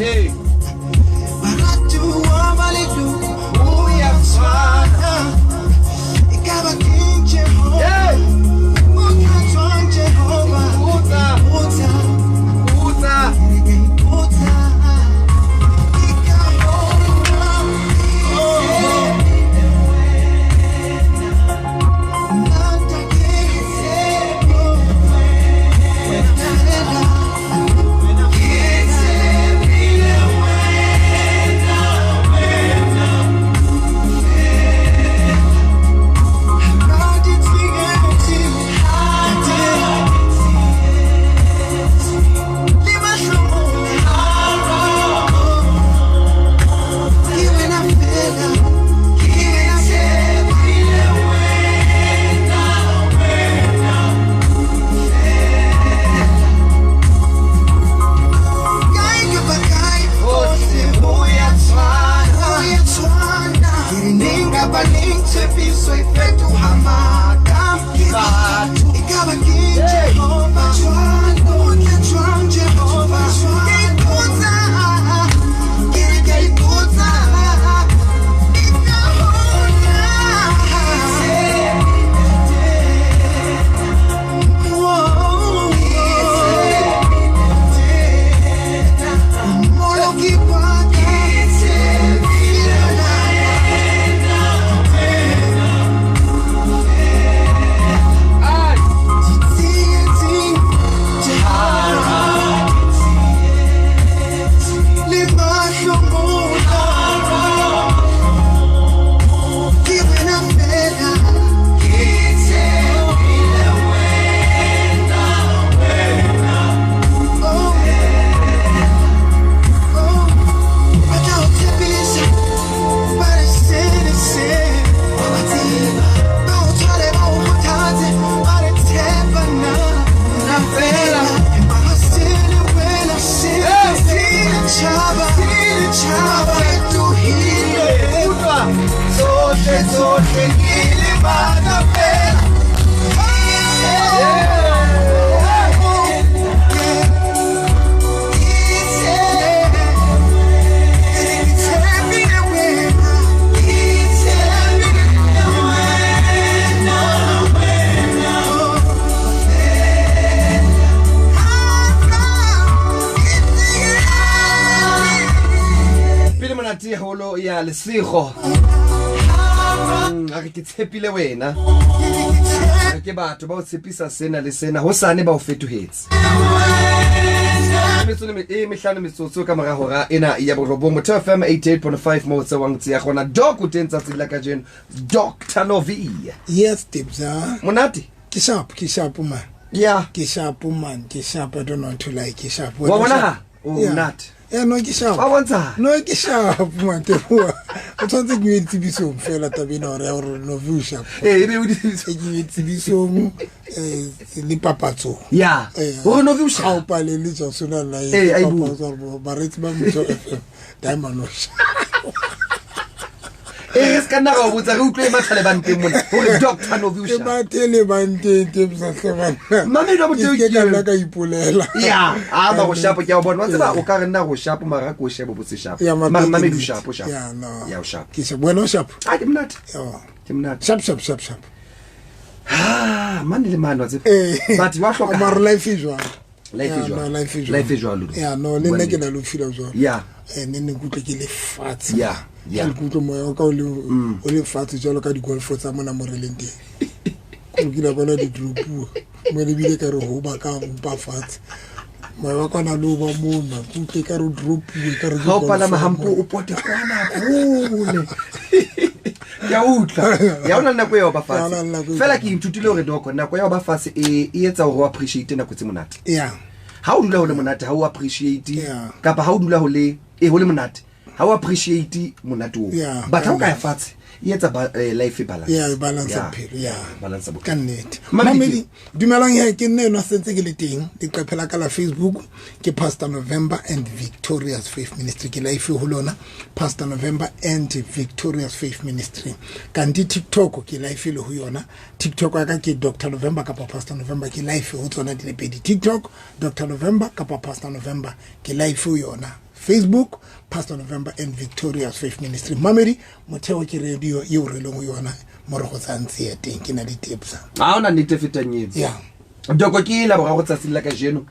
Hey. Holo ya lesego a ke tshepile wena ke batho ba o tshepisa sena le sena ho sane ba o fetohetse mehlano metsotso ka mora hora ena ya borobong Motho FM 88.5 mo tsewang tsia gona doc o tentsa tsela ka jeno Dr. Novi. Yes Tibza monate ke sharp man yeah ke sharp man ke sharp I don't want to like ke sharp wa bona o monate no ke sharp wa bontsha no ke sharp man te bua o tshwantse ke tsibiso fela tabena hore ya hore Novi sharp ebe o di tsibiso le papatso ya o Novi sharp ha o pale le tsona la papatso ba re tsiba Motho FM Diamond ska nna go botsa re utlwe mathale banteng mona hore Dr. Novi ke ba tele banteng Tibza sebana mame no botse ke la ka ipolela ya ba go shapo ke a bona tseba o ka re nna go shapo mara ko shebo botse shapo mame du shapo ya no ya o shapo ke se bueno shapo ke mnat ke mnat shap man le mano tse but wa hloka mar life is one life is jwalo ya no le nna ke na lo feel jwalo ya ne kutle ke le fatsi ya ke kutle moya ka o le fatsi jalo ka di golf tsa mona mo releng teng go kila bona di group mo le bile ka re ho ba ka ba fatsi moya wa kana lo ba mona kutle ka re group ka re ha o pala mahampo o pote kana bole ya utla ya ona nako ya ba fatsi fela ke ithutile hore doko nako ya ba fatsi e etsa hore o appreciate nako tse monate ya ha o dula ho le monate ha o appreciate kapa ha o dula ho le ho le monate how appreciate monato but how ka ya fatshe yetsa life balance balance balance ka nnete mamedi dumelang ya ke nne no sentse ke le teng di qaphela ka la Facebook ke Pastor November and Victorious Faith Ministry ke life ho lona Pastor November and Victorious Faith Ministry kanti TikTok ke life le ho yona TikTok ka ke Dr November ka Pastor November ke life ho tsona di le pedi TikTok Dr November ka Pastor November ke life ho yona Facebook Pastor November and Victorious Faith Ministry mamedi motheo ke radio e o relong ho yona more go tsantsi ya teng ke na di tips a ona nete fetanyetsi doko ke la ba go tsatsila ka jeno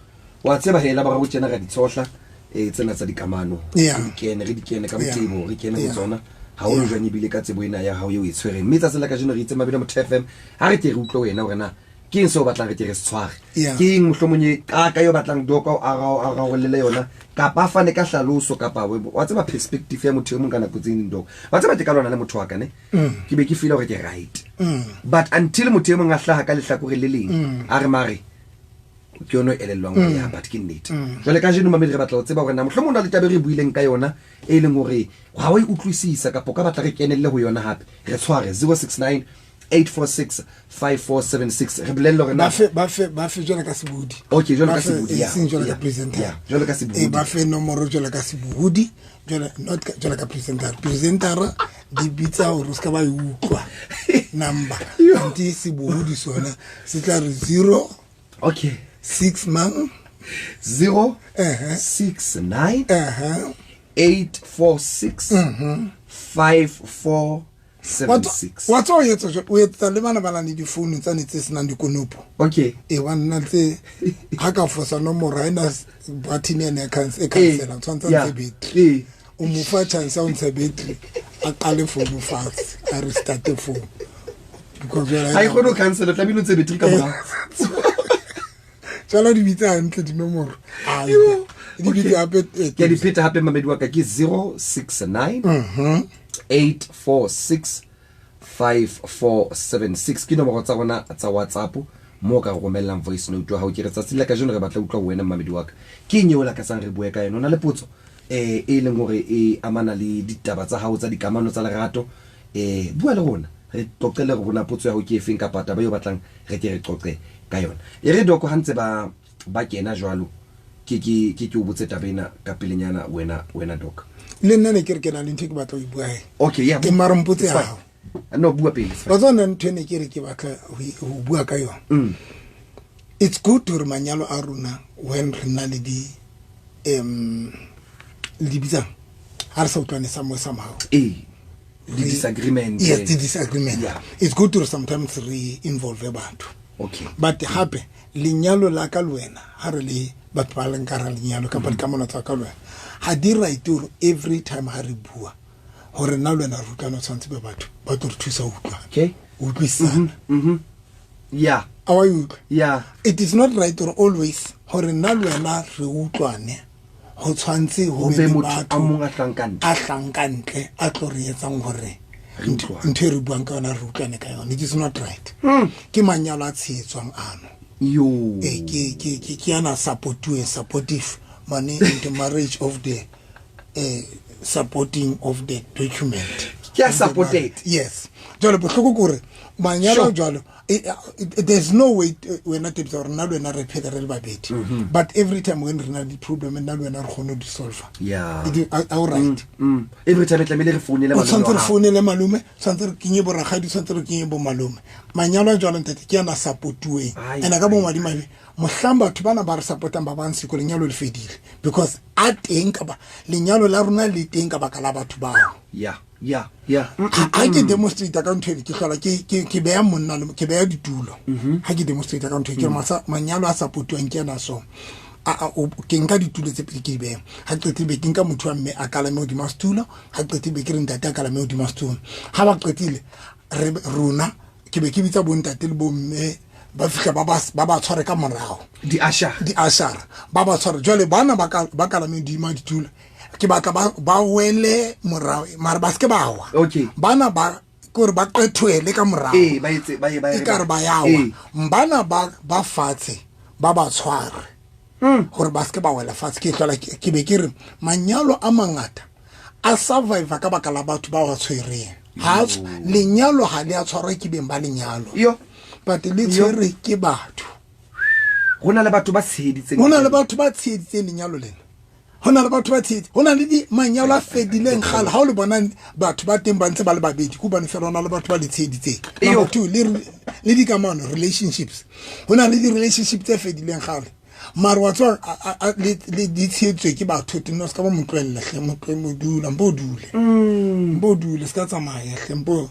wa tseba hela ba go tsena ga ditsohla tsena tsa dikamano re di kene ka motebo re kene go tsona ha o jwanye bile ka tsebo ena ya ha o e tshwere mme tsa tsela ka jeno re itse mabele mo TFM ha re ke re utlwe wena hore na ke so batlang re ke re tshware ke eng mohlomonye ka yo batlang doko a go lele yona ka pa fane ka hlaloso ka pa wa tseba perspective ya motho mo kana putseng doko wa tseba ke ka lona le motho wa ka ne ke be ke feel hore ke right but until motho mo ngahlaha ka lehlakore le leng a re mare ke yona elelwang ya but ke nnete jole ka jeno mamedi re batla o tseba hore na mohlomo na le tabe re buileng ka yona e leng hore wa o utlwisisa ka poka batla re kenelle ho yona hape re tshware 069 846-5476 re bolelle hore na ba fe jona ka sebudi okay jona ka sebudi sing jona ka presenter jona ka sebudi ba fe nomoro jona ka sebudi jona not jona ka presenter di bitsa o ska ba utlwa number anti sebudi sona se tla re 0 okay 6 man 0 69 846 54 76 what's all yetso o etsa le bana bana le di phone tsa netse senang dikonopo okay wa nna tse ha ka fosa nomoro ina button ene cancel tshwantsa tse battery o mo fa chance ya ntse battery a qale phone fast a restart the phone because ha ikhono cancel tla bino tse battery ka mora tsala di bitsa antle di nomoro di bitsa hape ke di peta hape mamedi wa ka ke 069 846 5476 ke nomoro tsa rona tsa WhatsApp mo ka romellang voice note ha o ke re tsatsile ka jeno re batla utlwa wena mamedi wa ka ke nyeola ka sang re bua ka yena na le potso e leng hore e amana le ditaba tsa hao tsa dikamano tsa lerato bua le rona re tloqele re rona potso ya ho ke efeng ka pata ba yo batlang re ke re qoqe ka yona e re doko hantse ba kena jwalo ke o botse tabena ka pelenyana wena dok le nna ne ke re ke na le ntho ke batla o bua okay yeah ke marompotse ya no bua pele ba tsona ntho ne ke re ke batla ho bua ka yona it's good to manyalo a rona when re na le di bitsa ha re sa utlwane somehow the disagreement yes the disagreement it's good to sometimes re-involve batho okay but hape lenyalo la ka lwena ha re le batho ba leng ka ra lenyalo ka pa dikamano tsa ka lwena ha di right to every time ha re bua hore na lwena re utlwana tshwantse be batho ba tlo re thusa utlwa okay utlwisana yeah awa utlwa yeah it is not right or always hore na lwena re utlwane ho tshwantse ho be motho a mong a hlankantle a tlo re etsang hore ntho re buang ka yona re utlwane ka yona it is not right ke manyalo a tshetswang ano yo ke ana supportive money in the marriage of the supporting of the document ke supported yes jalo bohloko gore manyalo jalo there's no way when not it's or na lwena re phela re le babedi but every time when re na di problem na lwena re khone di solve it all right every time tlamele re phone le malume phone le malume tsantse re kinye bo ragadi tsantse re kinye bo malume manyalo jalo ntete ke ana supportwe ena ka bo madimabe mohlamba batho bana ba re supportang ba bang siko lenyalo le fedile because a teng ka ba lenyalo la rona le teng ka ba kala batho ba yeah ha ke demonstrate ka ntho ke hlola ke beya monna ke beya ditulo ha ke demonstrate ka ntho ke masa manyalo a supportwang ke na so ke nka ditulo tse pedi ke beya ha qetile ke nka motho wa mme a kala me hodima stulo ha qetile ke re ntate a kala me hodima stulo ha ba qetile rona ke be ke bitsa bo ntate le bo mme ba fihla ba ba tshware ka morao di ashara ba tshware jole bana ba kala me hodima ditulo ke batla ba wele morao mara ba ske ba wa okay bana ba gore ba qethwele ka morao ba itse ba ka re ba yawa mbana ba fatshe ba tshware gore ba ske ba wela fatshe ke hlola ke be ke re manyalo a mangata a survive ka baka la batho ba wa tshwereng ha lenyalo ha le a tshwarwa ke beng ba lenyalo but le tshwere ke batho hona le batho ba tsheditseng lenyalo lena hona le batho ba tsheditse hona le di manyalo a fedileng gale ha o le bona batho ba teng ba ntse ba le babedi ku bane fela hona le batho ba le tsheditseng number 2 le di kamano relationships hona le di relationships tse fedileng gale mara wa tswa le di tsheditswe ke batho tino ska ba motlwella hle modula mbodule ska tsamaya hle mbo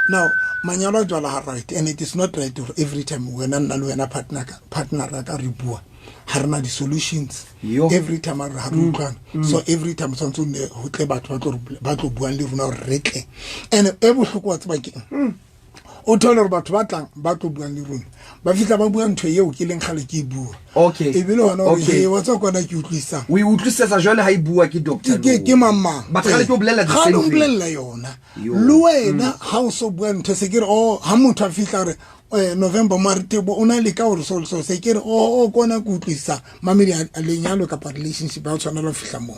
now manyalo a jwala right and it is not right every time when nna le wena partner ka re bua ha rena di solutions every time ha re utlwana so every time sontso ne ho tle batho ba tlo bua le rona re tle and e bohloko wa tseba ke o thola re batho ba tlang ba tlo bua le rona ba fitla ba bua ntho eo ke leng khale ke bua e bile hona re wa tswa kwana ke utlwisa we utlwisisa jwale ha e bua ke doctor ke mama ba khale ke o bolella the same thing bolella yona le wena ha o so bua ntho se ke ha motho a fitla re November Martebo una le ka hore so se ke re kona ku utlwisa mamedi a lenyalo ka relationship ba tshwana lo fihla mo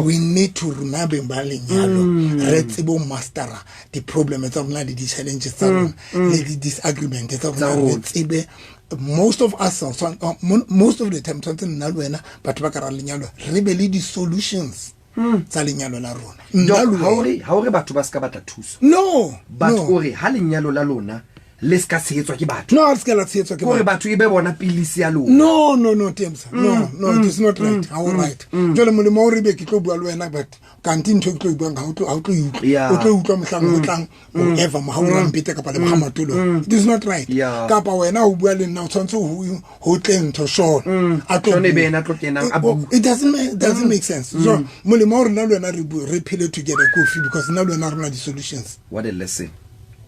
we need to remember ba lenyalo re tsebo mastera the problem tsa rona le di challenges tsa rona le di disagreement tsa rona re tsebe most of us most of the time something nna le wena batho ba ka ra lenyalo re be le di solutions tsa lenyalo la rona ha o re batho ba ska batla thuso no but ore ha lenyalo la lona le ska tshetswa ke batho no ska la tshetswa ke gore batho e be bona pilisi ya lona no Temsa no it is not right how right jole molemo o re be ke tlo bua le wena but kanti ntho ke tlo bua ga o tlo o tlo utlwa mohlang o tlang o ever mo ha o rampete ka pale ba matolo it is not right ka pa wena o bua le nna o tshwantse ho tleng to shona a tlo ne bena tlo kenang it doesn't make sense so molemo o re na le wena re phele together coffee because na le wena re na di solutions. What a lesson.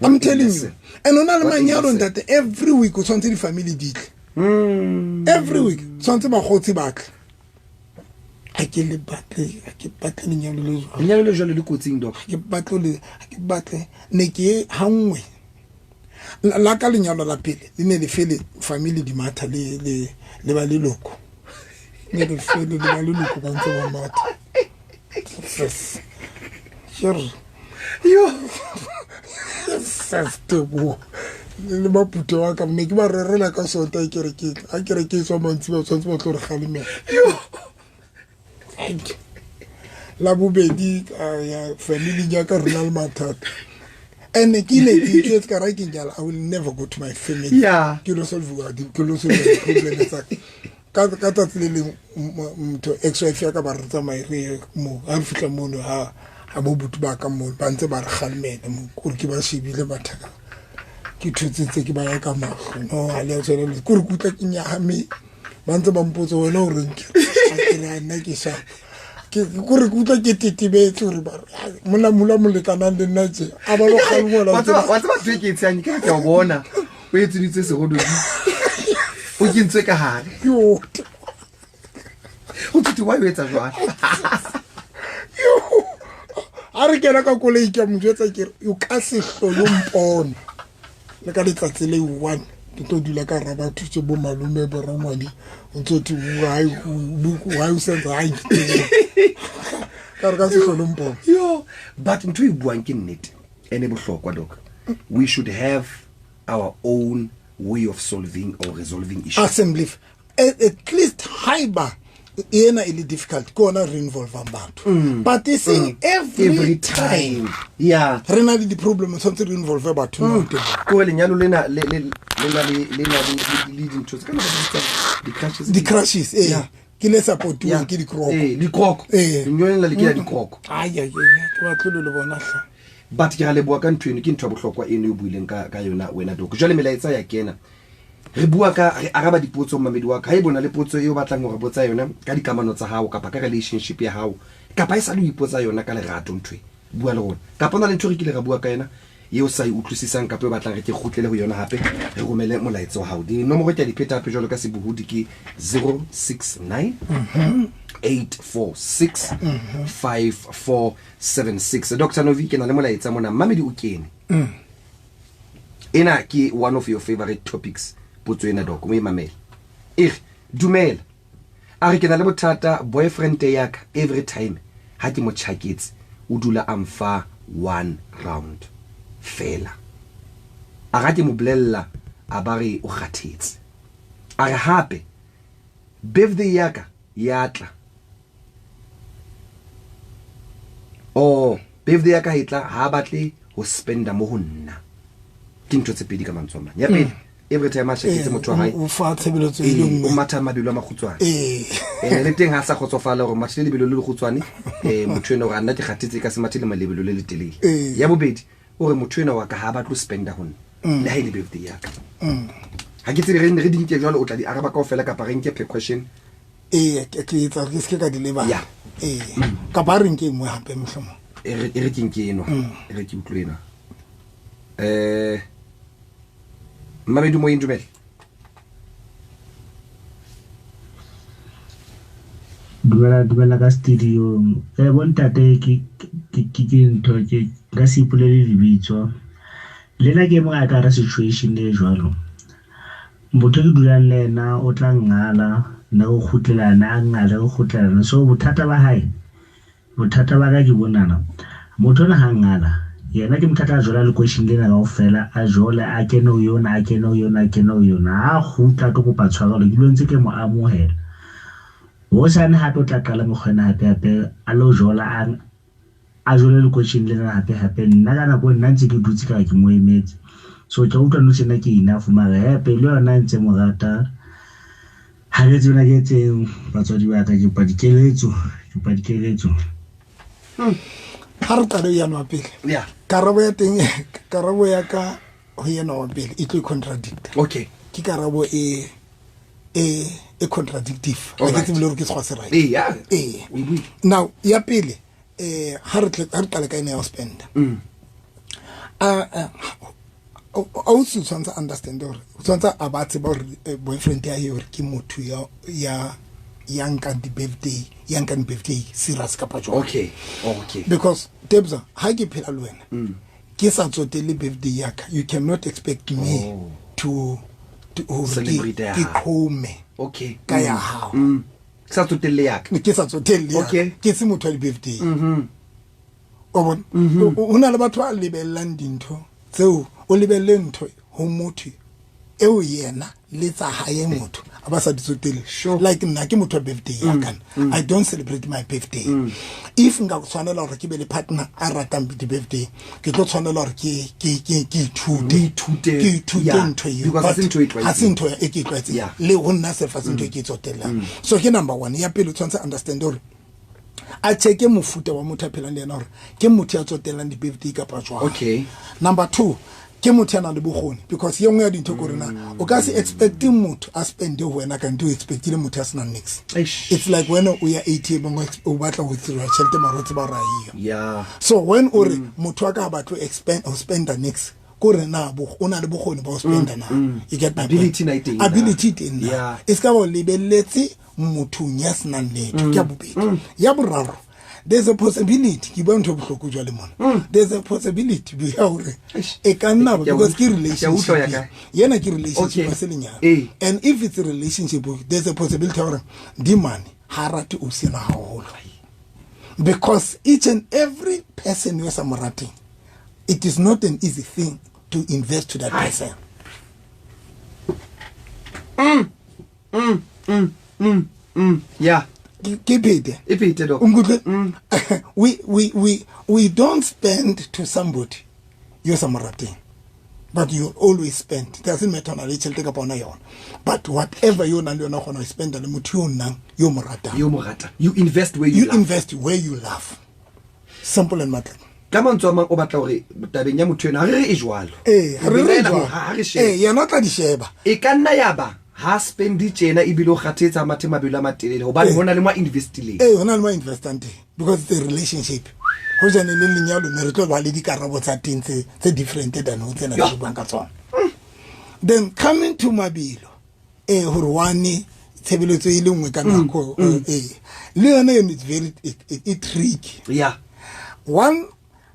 I'm telling you. And on all manyalo that every week o tshwantse di family ditle. Every week tshwantse ba gotse batle. A ke batle lenyalo le jalo le kotsing doc. Ke batle ne ke hangwe. La ka lenyalo la pele le ne le fele family di matha le ba le loko. Ne le fele le ba le loko ba ntse ba matha. Sure. Yo. Sestebo le ba puto wa ka mme ke ba rerela ka sonta a kere ke tswa mantsi ba tswantse ba tlo re galemela la bobedi ya family ya ka rena le mathata and ke le ke ka ra ke njala I will never go to my family ke lo solve problem ka tatlele motho ex-wife ya ka ba re tsamaye mo a fitla mo no ha bo butu ba ka mo ba ntse ba re galemela mo gore ke ba shebile bathaka ke thutsitse ke ba ya ka mago no a le tsone le gore kutla ke nya me ba ntse ba mpotsa wena o reng a ke re nna ke sha ke gore kutla ke titibetse gore ba mona mo le kana le nna tse a ba lo galmola wa tsaba ke tsanya ke o bona o etsitse se go do o ke ntse ka hare yo o tshiti wa etsa jwa a re kena ka kolei ke mo jwetsa ke o ka se hlolo mpone le ka letsatsi le 1 ke tlo dula ka ra ba thutse bo malume bo ramadi o ntse why o sentse ai ka se hlolo mpone yo but ntwe buang ke nnete ene bohlokwa doc we should have our own way of solving or resolving issues assembly at least hyper ena ili difficult kona re involve batho but this every time rena le di problem something re involve batho no ko lenyalo lena le dintho tse kana di crashes ke le support ke di kroko nyone le ke di kroko ke ba tlolo le bona hla but ke ga le bua ka ntwene ke ntwa bohlokwa eno e buileng ka yona wena doc jwale melaetsa ya kena re bua ka re araba dipotso mamedi wa ka ha e bona le potso e o batlang gore botsa yona ka dikamano tsa hao kapa ka relationship ya hao kapa e sa le ipotsa yona ka lerato ntwe bua le rona kapa na le ntho re kile ga bua ka yena yeo sa utlwisisang kapa e batlang re ke khutlele go yona hape re romele molaetsa wa hao di nomoro tsa di pheta hape jalo ka sebuhudi ke 069 846 5476 Dr. Novi ke na le molaetsa mona mamedi o kene ena ke one of your favorite topics potso ena doc mo imamela dumela a re ke na le bothata boyfriend ya ka every time ha ke mo tshaketse o dula amfa 1 round fela a ga ke mo bolella a ba re o kgathetse a re hape birthday yaka yatla birthday yaka hitla ha batle ho spenda mo ho nna ke ntho tse pedi ka mantswe mang ya pele every time a sheketse motho wa hae o fa tshebeletso e le nngwe o matha mabelo a makhutswane le teng ha sa khotsofala gore mathile lebelo le lekhutswane motho eno ga nna ke kgathetse ka se mathile malebelo le le telele ya bobedi o re motho eno wa ka ha ba tlo spenda ho nna le ha ile birthday yaka ha ke tsere re dinke jalo o tla di araba kaofela ka pa renke per question ke etsa ke se ka di leba ka ba reng ke mo hape mhlomo e re ke eno e re ke utlwena Mamedu mo indumel dumela ka studio bontate ke ntho ke ga se ipolele lebitso lena ke mo ka ra situation le jwalo motho ke dulang le ena o tla ngala na go khutlelana ngala go khutlelana so bothata ba hae bothata ba ka ke bonana motho na hangala yena ke mthata jola le question lena ga o fela a jola a keno yona a khutla to go patshwara le dilong tse ke mo amohela ho sana ha to tla qala mo khona hape a lo jola a jola le question lena hape nna kana go nna ntse ke dutse ka ke mo emetse so ke utlwa no tsena ke enough mara hape le yona ntse mo rata ha re tsena ke tseng batswadi ba ka ke pa dikeletso ha re tla ya no pele karabo ya teng karabo ya ka ho yena wa pele e tlo contradict okay ke karabo e contradictive All ke right. tsebe le re ke tshwase right yeah oui now ya pele ha re tla ka ina ya spend o se tshwantsa understand or tshwantsa a ba tseba gore boyfriend ya yore ke motho ya yanka di birthday serious ka patjo okay because Debza ha ke phela le wena ke sa tsotele birthday yaka you cannot expect me to Celebrate ya ke hao. khome okay ka ya hao sa tsotelle yaka ke sa tsotele Okay. ke se motho wa birthday o bona o na le batho a lebellang dintho tseo o lebelle ntho ho motho eo yena le tsa hae motho a ba sa ditsotele Sure. like nna ke motho wa birthday ya kana I don't celebrate my birthday if nga tshwanela hore ke be le partner a ratang di birthday ke tlo tshwanela hore ke ithute Yeah, ntho eo because ha se ntho e tlwaetseng. ha se ntho e ke tlwaetseng Yeah. le ho nna self se ntho e ke tsotelang so ke number 1 ya pele tshwantse understand hore a cheke mofuta wa motho a phelang le yena hore ke motho ya tsotelang di birthday ka jwang Okay. number 2 ke motho ya nang le bogoni because ye nngwe ya dintho ko rena o ka se expecting motho a spend ho wena ka ntho o expectile motho ya senang nix it's like when o ya ATM o batla go tsira tšhelete marotse ba ra hiyo yeah so when o re motho wa ka ba tlo spend nix ko rena o na le bogoni ba o spenda na you get my Ability point? na e teng na. Ability teng na. Yeah. e ska bo lebelletse motho ya senang letho ke ya bobedi ya boraro there's a possibility ke bua ntho bohloko jwa le mona there's a possibility be ya hore e ka nna Ke a because ke utlwa- ke a utlwa ya relationship ka. yena ke relationship Okay. a se lenyana Eh. and if it's a relationship there's a possibility hore di money ha rate o sena haholo because each and every person you are samarating it is not an easy thing to invest to that person yeah keep it if it did we don't spend to somebody you're samarating but you always spend it doesn't matter on a little take upon yon but whatever you nang yona gona spend le motho yo nang yo morata you morata you invest where you love. invest where you love simple and matter ka mantswe a mang o batla gore tabeng ya motho ena ha re re e jwalo ha re shebe yena tla di sheba e ka nna ya ba ha spendi tjena e bile o kgathetsa mathe mabelo a matelele hobane hona le mwa investileng hona le ma investant because it's a relationship ho jane le lenyalo ne re tlo ba le dikarabo tsa teng tse different than ho tsena le bang ka tsona then coming to mabelo hore one tshebeletso e le nngwe ka nako le yona it's very it tricky yeah one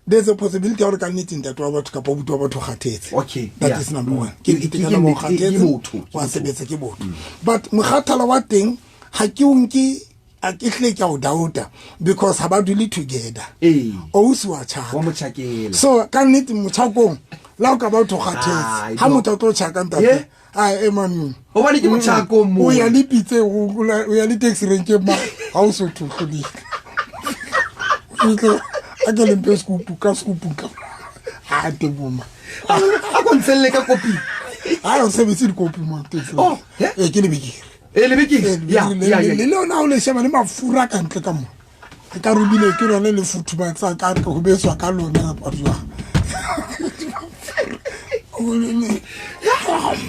there's a possibility hore ka nnete ntate wa batho kapa butu wa batho kgathetse Okay, that yeah. is number 1 Ke ke mo kgathetse motho, wa sebetsa ke botho but mogathala wa teng ha ke unke a ke hle ke o dauta because ha ba dule together o se wa tshaka wa motshakela so ka nnete motshakong la o ka ba o thogatetse ha motho tlo tshaka ntate e man o ba le ke motshako mo o ya le pitse o ya le taxi rank ma ha o so thukuli a ke le mpe skupu ka a te boma a go ntselle ka kopi a o se bitse di kopi mo taxi ke le bikire le bikire ya le lona o le sheba le mafura ka ntle ka mo ka rubile ke rona le futuma tsa ka re go beswa ka lona ba jwa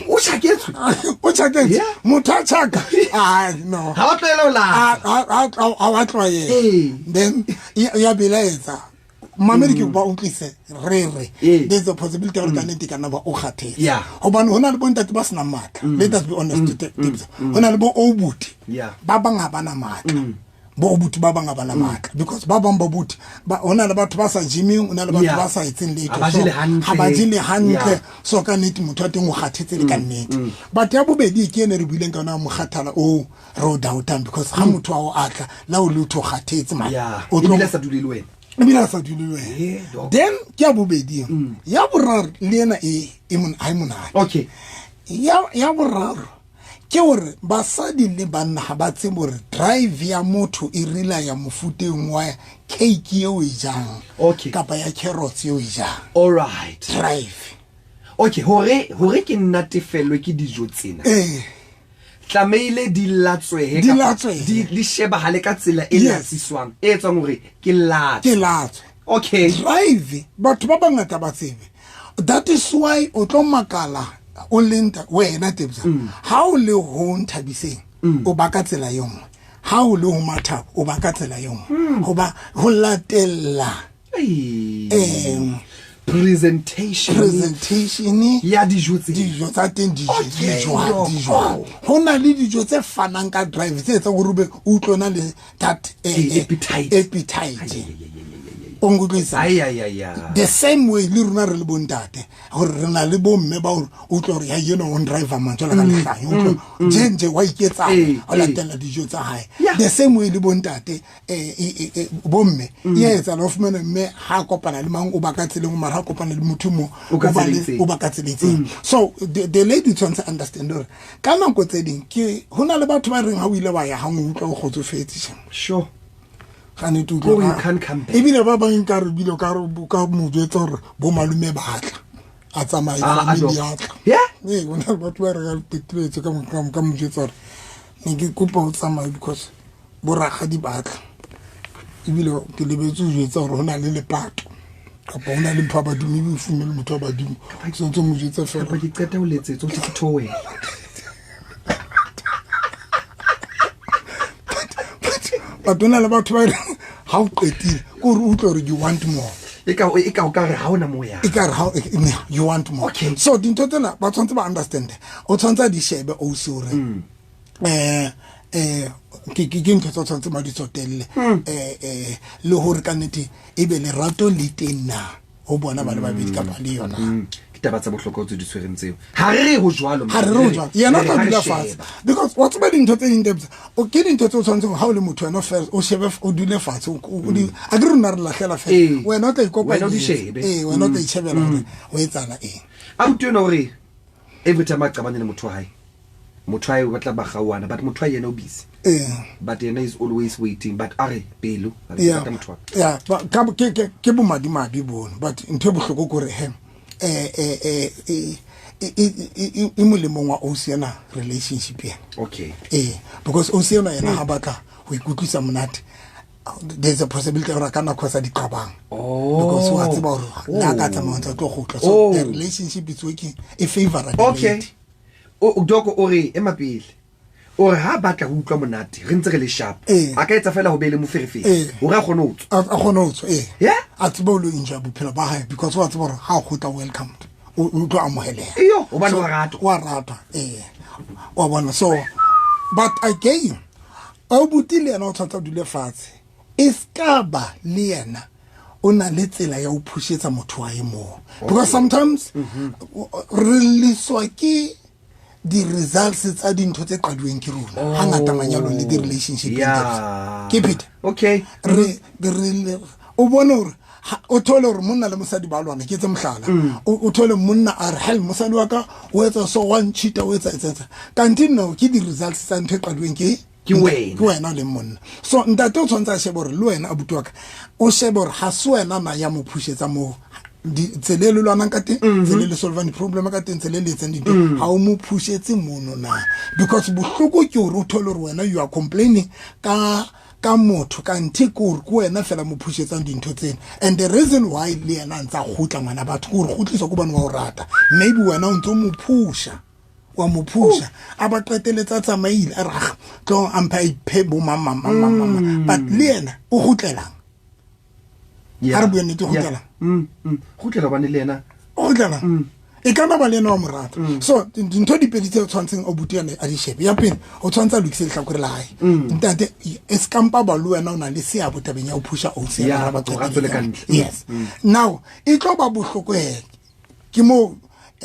o tshaketse motho a tshaka no ha o tloela o la a wa tloye then ya belaetsa mamedi ke ba utlise there's a possibility of kanete kana ba o khathetse hobane hona le bontate ba sena matla let us be honest hona le bo obuti ba banga bana matla bo obuti ba banga bana matla because ba bang ba buti ba hona le batho ba sa gymming hona le batho ba sa etseng letho ha ba jile hantle so ka nete motho a teng o khathetse le ka nnete but ya bobedi ke ene re buileng ka ona mo khathala o ro doubtang because ha motho a o atla la o le utho khathetse ma o tlo sa dule le wena ebile sa dulwe then ke ya bobedi ya boraro le ena e monate okay ya boraro ke hore basadi le banna ha ba tsebe hore drive ya motho e rila ya mofuteng wa cake eo e jang kapa ya carrots eo e jang all right drive okay hore ke nnatefelwe ke dijo tsena tlameile di latswe di sheba hale ka tsela e latsiswang e tsang hore ke latswe okay drive but ba bangata ba tsebe that is why o tlo makala o lenta wena tebza ha o le ho nthabiseng o ba ka tsela yongwe ha o le ho matha o ba ka tsela yongwe hoba ho latella presentation ya dijo tsa teng dijo hona le dijo tse fanang ka drive tse tsa go rube o utlona le that appetite the same way le runa re le bontate gore re na le bomme ba o tlo re ya yena on driver man tla ka lehlayo nje wa iketsa o latela dijo tsa hae the same way le bontate bomme yetsa lo fumana mme ha kopana le mang o ba ka tseleng mara ha kopana le motho mo o ba ka tseleng so the lady tshwantse understand gore ka nako tse ding ke hona le batho ba reng ha o ile ba ya ha ngo utlwa go gotsofetse sure kane tu go ebile ba bang ka re bile ka mojwetsa gore bo malume ba tla a tsamaya family ya tla bona batho ba re ga petretse ka mojwetsa gore ne ke kopa o tsamaya because bo raga di batla ebile ke lebetse o jwetsa gore hona le lepato kapa hona le mpha badimo e fumele motho wa badimo so ntse mojwetsa fela ke qeta o letsetsa o ke thowe batona le batho ba ha o qetile go re utlwa re you want more e ka o ka re ha ona moya e ka re how you want more so dintho tsena ba tshwantse ba understand o tshwantse di shebe o sure ke ntho tsa tshwantse ma di tsotelle le hore ka nnete e be le rato le tena ho bona ba le babedi ka pale yona taba tsa bohloko tse di tshwereng tseo ha re go jwalo yena ka dula fatshe because what's about into the in-depth o ke dintho tse o tshwantseng ha o le motho wena first o shebe o dule fatshe a ke re nna re lahlela fela wena o tla ikopanya wena o tla itshebela hore o etsana eng a botona hore every time a qabane le motho hae motho hae o batla ba gawana but motho hae yena o busy but yena is always waiting but are pelo ka motho ke bo madimabi bona but ntho bohloko gore he molemo wa Oceana relationship ya because Oceana yena ha batla ho ikutlisa monate there's a possibility ora kana khosa di qabang because wa tseba hore la ka tsamaya tlo gotla so the relationship is working in favor of o doko ore e mapile ore ha batla ho utlwa monate re ntse re le sharp a ka etsa fela ho be le moferefere o ra khona o tswa a tsebo lo inja bophelo ba hae because wa tseba ha o gotla welcome o tlo amohelea o bana wa rata wa bona so but again o butile na o tsatsa dule fatshe iskaba le yena o na le tsela ya o phushetsa motho wa emo because sometimes re liswa ke di-results tsa dintho tse qaduweng ke rona ha ngata manyalo le di-relationship ke pheta okay o bone hore o thole hore monna le mosadi ba lwana ke tse mohlala o thole monna a re hell mosadi wa ka o etsa so one cheater o etsa kanti no ke di-results tsa ntho e qaduweng ke wena le monna so ntate o tshwanetse a shebe hore le wena abuti wa ka o shebe hore ha se wena na ya mo phushetsa mo tsele le lwanang ka teng tsele le solvang di-problem ka teng tsele le etseng dintho ha o mo phushetse mono na because bohloko ke hore o thole hore wena you are complaining ka motho kanthi ke hore ke wena fela mo phusetsang dintho tsena and the reason why le yena ntse a gutla ngwana batho ke hore go tliswa ko bana ba o rata maybe wena o ntse o mo phusha wa mo phusha a ba qeteletsa tsamaile a raga tlo ampa iphe bo mama but le yena o gutlelang ha re bua nnete gutlela bane le yena o gutlela e kana ba le yena wa morata so dintho di peditse o tshwantseng o butiane a di shebe ya pele o tshwantsa lokise le hlakore la hae ntate eskampa ba le wena o na le seabo tabeng ya o phusha o se ya ba yes now e tlo ba bohloko ke mo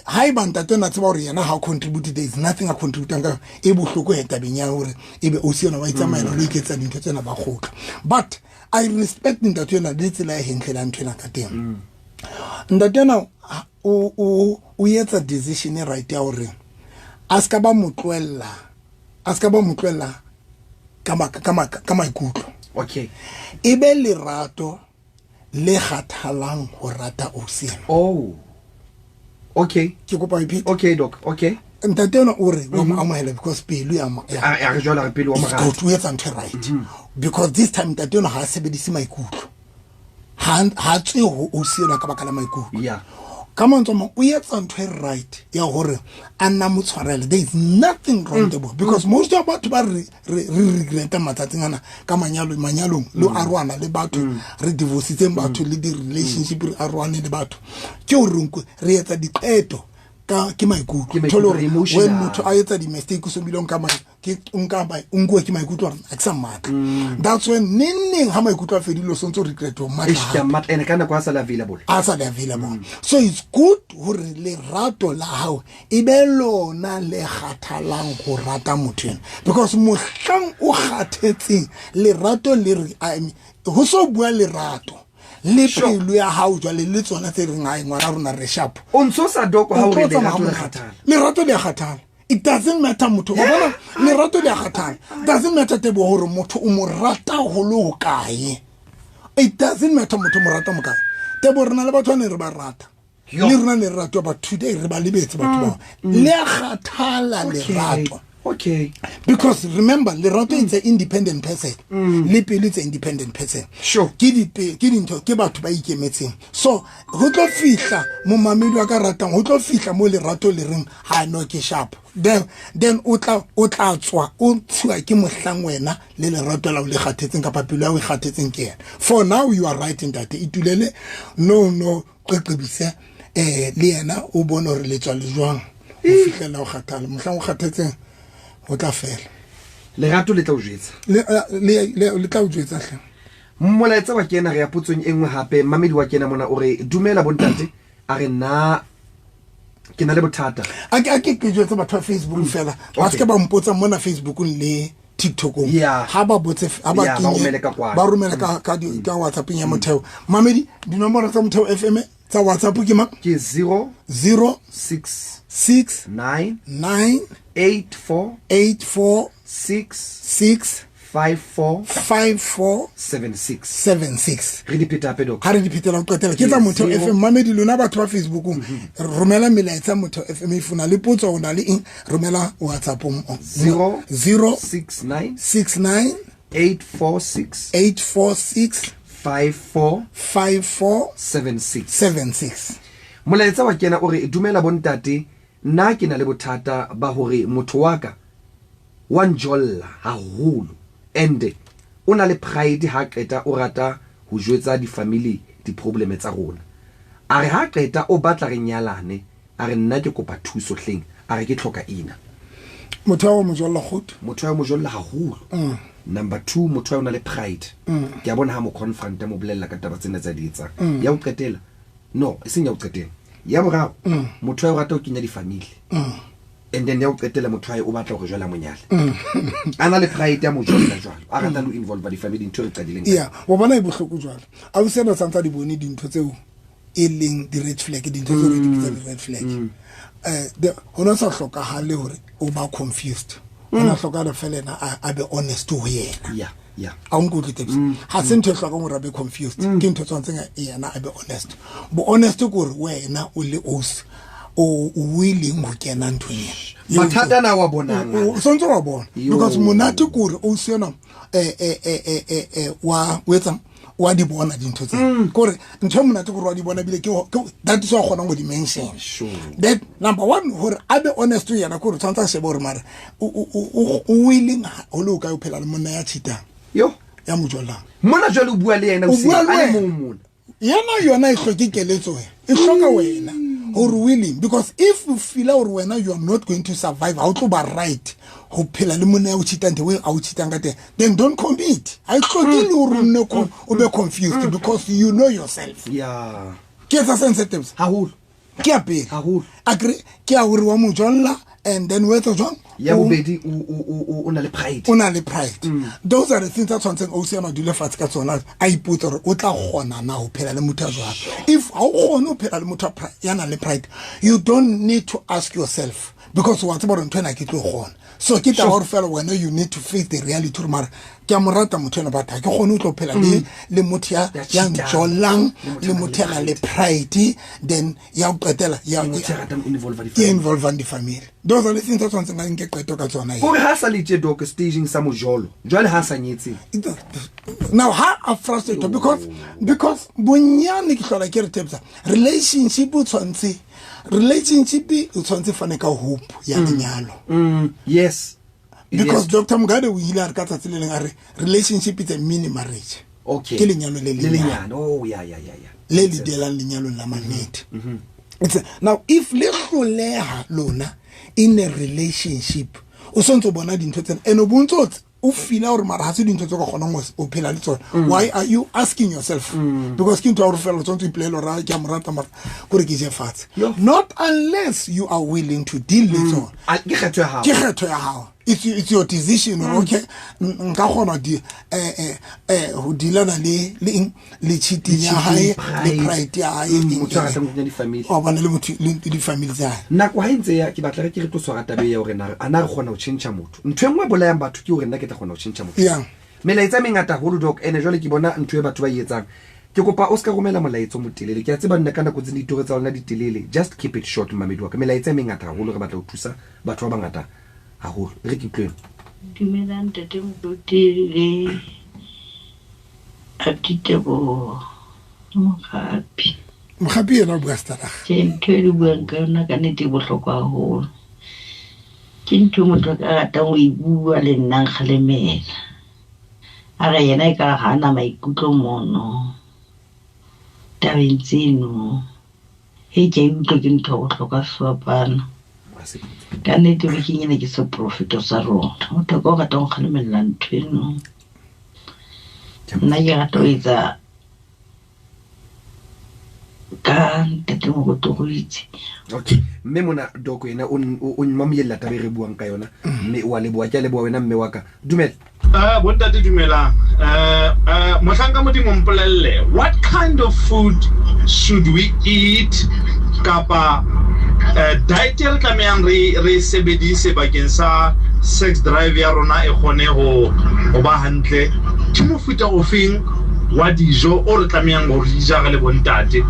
ha iba ntate na tseba hore yena ha contribute there is nothing a contribute ka e bohloko tabeng ya hore ebe o se yona wa itsamaya le iketsa dintho tsena ba gotla but I respect ntate yona le tsela e hentlela ntwena ka teng ntate na o yetsa decision right ya hore a ska ba motloella ka maikutlo okay e be lerato le kgathalang ho rata o sena okay ke kopa iphethe okay doc okay ntate yona o re wa mo amohela because pelo ya re jwala re pelo wa marato o etsa ntho right because this time ntate yona ha a sebedise maikutlo ha tswe ho o sena ka baka la maikutlo ka mantswe mo o etsa ntho right ya hore a nna motshwarele there is nothing wrong there because most of batho ba re regreta matsatsing ana ka manyalong lo arwana le batho re divorcetseng batho le di relationship re arwane le batho ke hore re etsa diqeto ke maikutlo tholo when motho a etsa di mistake so bilong ka ke unko ke maikutlo a tsa matla that's when neng ha maikutlo a fedilo so ntse regret o matla ene kana kwa sala available so it's good hore le rato la hao e be lona le kgathalang go rata motho because mohlang o kgathetseng le rato le re ho so bua le rato le pelo ya hao jwa le tsona tse re ngai ngwana rona re sharp o ntso sa doko ha o re le rato le khathala it doesn't matter motho bona le rato le khathala doesn't matter tebo hore motho o mo rata ho lo kae it doesn't matter motho mo rata mo kae tebo rena le batho ne re ba rata le rena le rato ba today re ba lebetse batho ba le khathala le rato okay because remember lerato is an independent person le pelo is an independent person sure ke dintho ke batho ba ikemetseng so ho tlo fihla mo mamedi wa ka ratang ho tlo fihla mo lerato le reng ha no ke sharp then o tla tswa o tswa ke mohlang wena le lerato la o le khathetseng ka papelo ya o khathetseng ke yena for now you are right in that itulele no qeqebise le yena o bona hore le tswa le jwang o fihlela o khathala mohlang o khathetseng o tla fela lerato le tla o jetsa le tla o jetsa hle molaetsa wa kena re ya putsong engwe hape mamedi wa kena mona o re dumela bontate a re na ke na le bothata a ke jetsa batho ba Facebook fela ba se ke ba mpotsa mona Facebook le TikTok ha ba botse ha ba kinye ba rumela ka WhatsApp ya motheo mamedi dinomoro tsa motheo FM tsa WhatsApp ke 0 6 9 84 6 54 76 re di pheta pedo ha re di phetela o qetela ke tsa motheo FM mamedi lona batho ba Facebook romela melaetsa motheo FM ifuna le potso ona le romela WhatsApp 069 846 54 76 molaetsa wa kena o re dumela bontate nna ke na le bothata ba hore motho wa ka wa njolla haholo ende o na le pride ha qeta o rata ho jwetsa di family di probleme tsa rona a re ha qeta o batla re nyalane a re nna ke kopa thuso hleng a re ke tlhoka ina motho wa mojolla motho wa mojolla haholo number 2 motho wa ona le pride ke a bona ha mo confront mo bolella ka taba tsena tsa di etsa ya o qetela no e senya o qetela ya boraro motho wa rata o kenya di family and then ya o qetela motho a o batla go jwala monyale ana le pride ya mojola jwalo a rata lo involve di family into re qadileng yeah wa bona e bohloko jwalo a o sena tsantsa di bone dintho tseo e leng di red flag dintho tseo re di bitsa di red flag hona sa hloka hale hore o ba confused hona hloka le felena a be honest ho yena yeah a unko tletsa ha se ntho hloka gore a be confused ke ntho tsontse yena a be honest bo honest gore wena o le os o willing go kena ntweng mathata na wa bonang so ntse wa bona because monate gore o sena wa di bona dintho tse gore ntho monate gore wa di bona bile ke that is wa gona go di mention that number 1 gore a be honest yena gore tsantsa se bore mara o willing o lo ka o phela le monna ya tshita yo ya mojola mona jwa lo bua le yena o se a le mona yana yona e hloke keletso e hloka wena or willing because if you feel or when you are not going to survive how to be right ho phela le mona ya o tshitang the way a o tshitang ka then don't commit I hloke le o nne o be confused because you know yourself ke tsa sensitive haholo ke a pe haholo agree ke a hore wa mojolla and then wetso jwang ya bobedi o na le pride those are the things that something o se ma dule fatshe ka tsona a ipotsa gore o tla gona na ho phela le motho jwa if ha o gone ho phela le motho yana le pride you don't need to ask yourself because wa tseba re ntwana ke tlo gona so ke ta gore fela when you need to face the reality mara ke a morata motho ena batha ke gone o tlo phela le motho ya njolang le motho ya le pride then ya qetela ya involve the family those are the things that ones nga nke qeto ka tsona gore ha sa letse doc staging sa mojolo jwale ha sa nyetse now ha a frustrated because bonyane ke hlola ke re tepsa relationship o tshwantse fane ka hope ya lenyalo yes because Dr. Mgade o ile a re ka tsatsi le leng a re relationship is a mini marriage okay ke lenyalo le lenyalo le delang lenyalo la manete now if le hloleha lona in a relationship o sontso bona dintho tsena eno bontso o feel or mara ha se dintho tse go gona mo o phela le tsona why are you asking yourself because ke ntwa o fela tsonto iplela ra ke amorata mara gore ke je fatshe not unless you are willing to deal with it ke kgetho ya hao it's your decision okay nka gona di ho dilana le cheating ya hae le pride ya hae motho a di family o bana le motho le di family tsa nna kwa hintse ya ke batla ke re tlo swara tabe ya hore ana re gona ho change motho ntwe engwe bola yang batho ke hore nna ke tla gona ho change motho melaetsa mengata holo doc ene jwale ke bona ntwe batho ba yetsang ke kopa o ska romela molaetso mo telele ke a tseba nna kana go tsene ditore tsa lona di telele just keep it short mamedi wa ka melaetsa mengata holo re batla ho thusa batho ba bangata haholo re ke tlwe dumelang tate Mokoti le Atitebo Mogapi yena o bua stara ke ntho le bua ka nna ka nete bohlokwa haholo ke ntho motho ka rata go e bua le nna kgalemela a re yena e ka hana maikutlo mono tabeng tseno e ke utlwa ke ntho go hloka swapana ka nnete re kenyena ke se profito sa rona motho ka o rata go kgalemela ntho eno nna ke rata go etsa ka ntate Mokoti go itse okay mme mona doko ena o mamiyela tabe re buang ka yona mme o a le bua ke le bua wena mme wa ka dumela bontate dumelang mohlanka modimo mpolelle what kind of food should we eat kapa diet ya re tlamehang re sebedise bakeng sa sex drive ya rona e kgone go ba hantle ke mofuta ofeng wa dijo o re tlamehang go di ja le bontate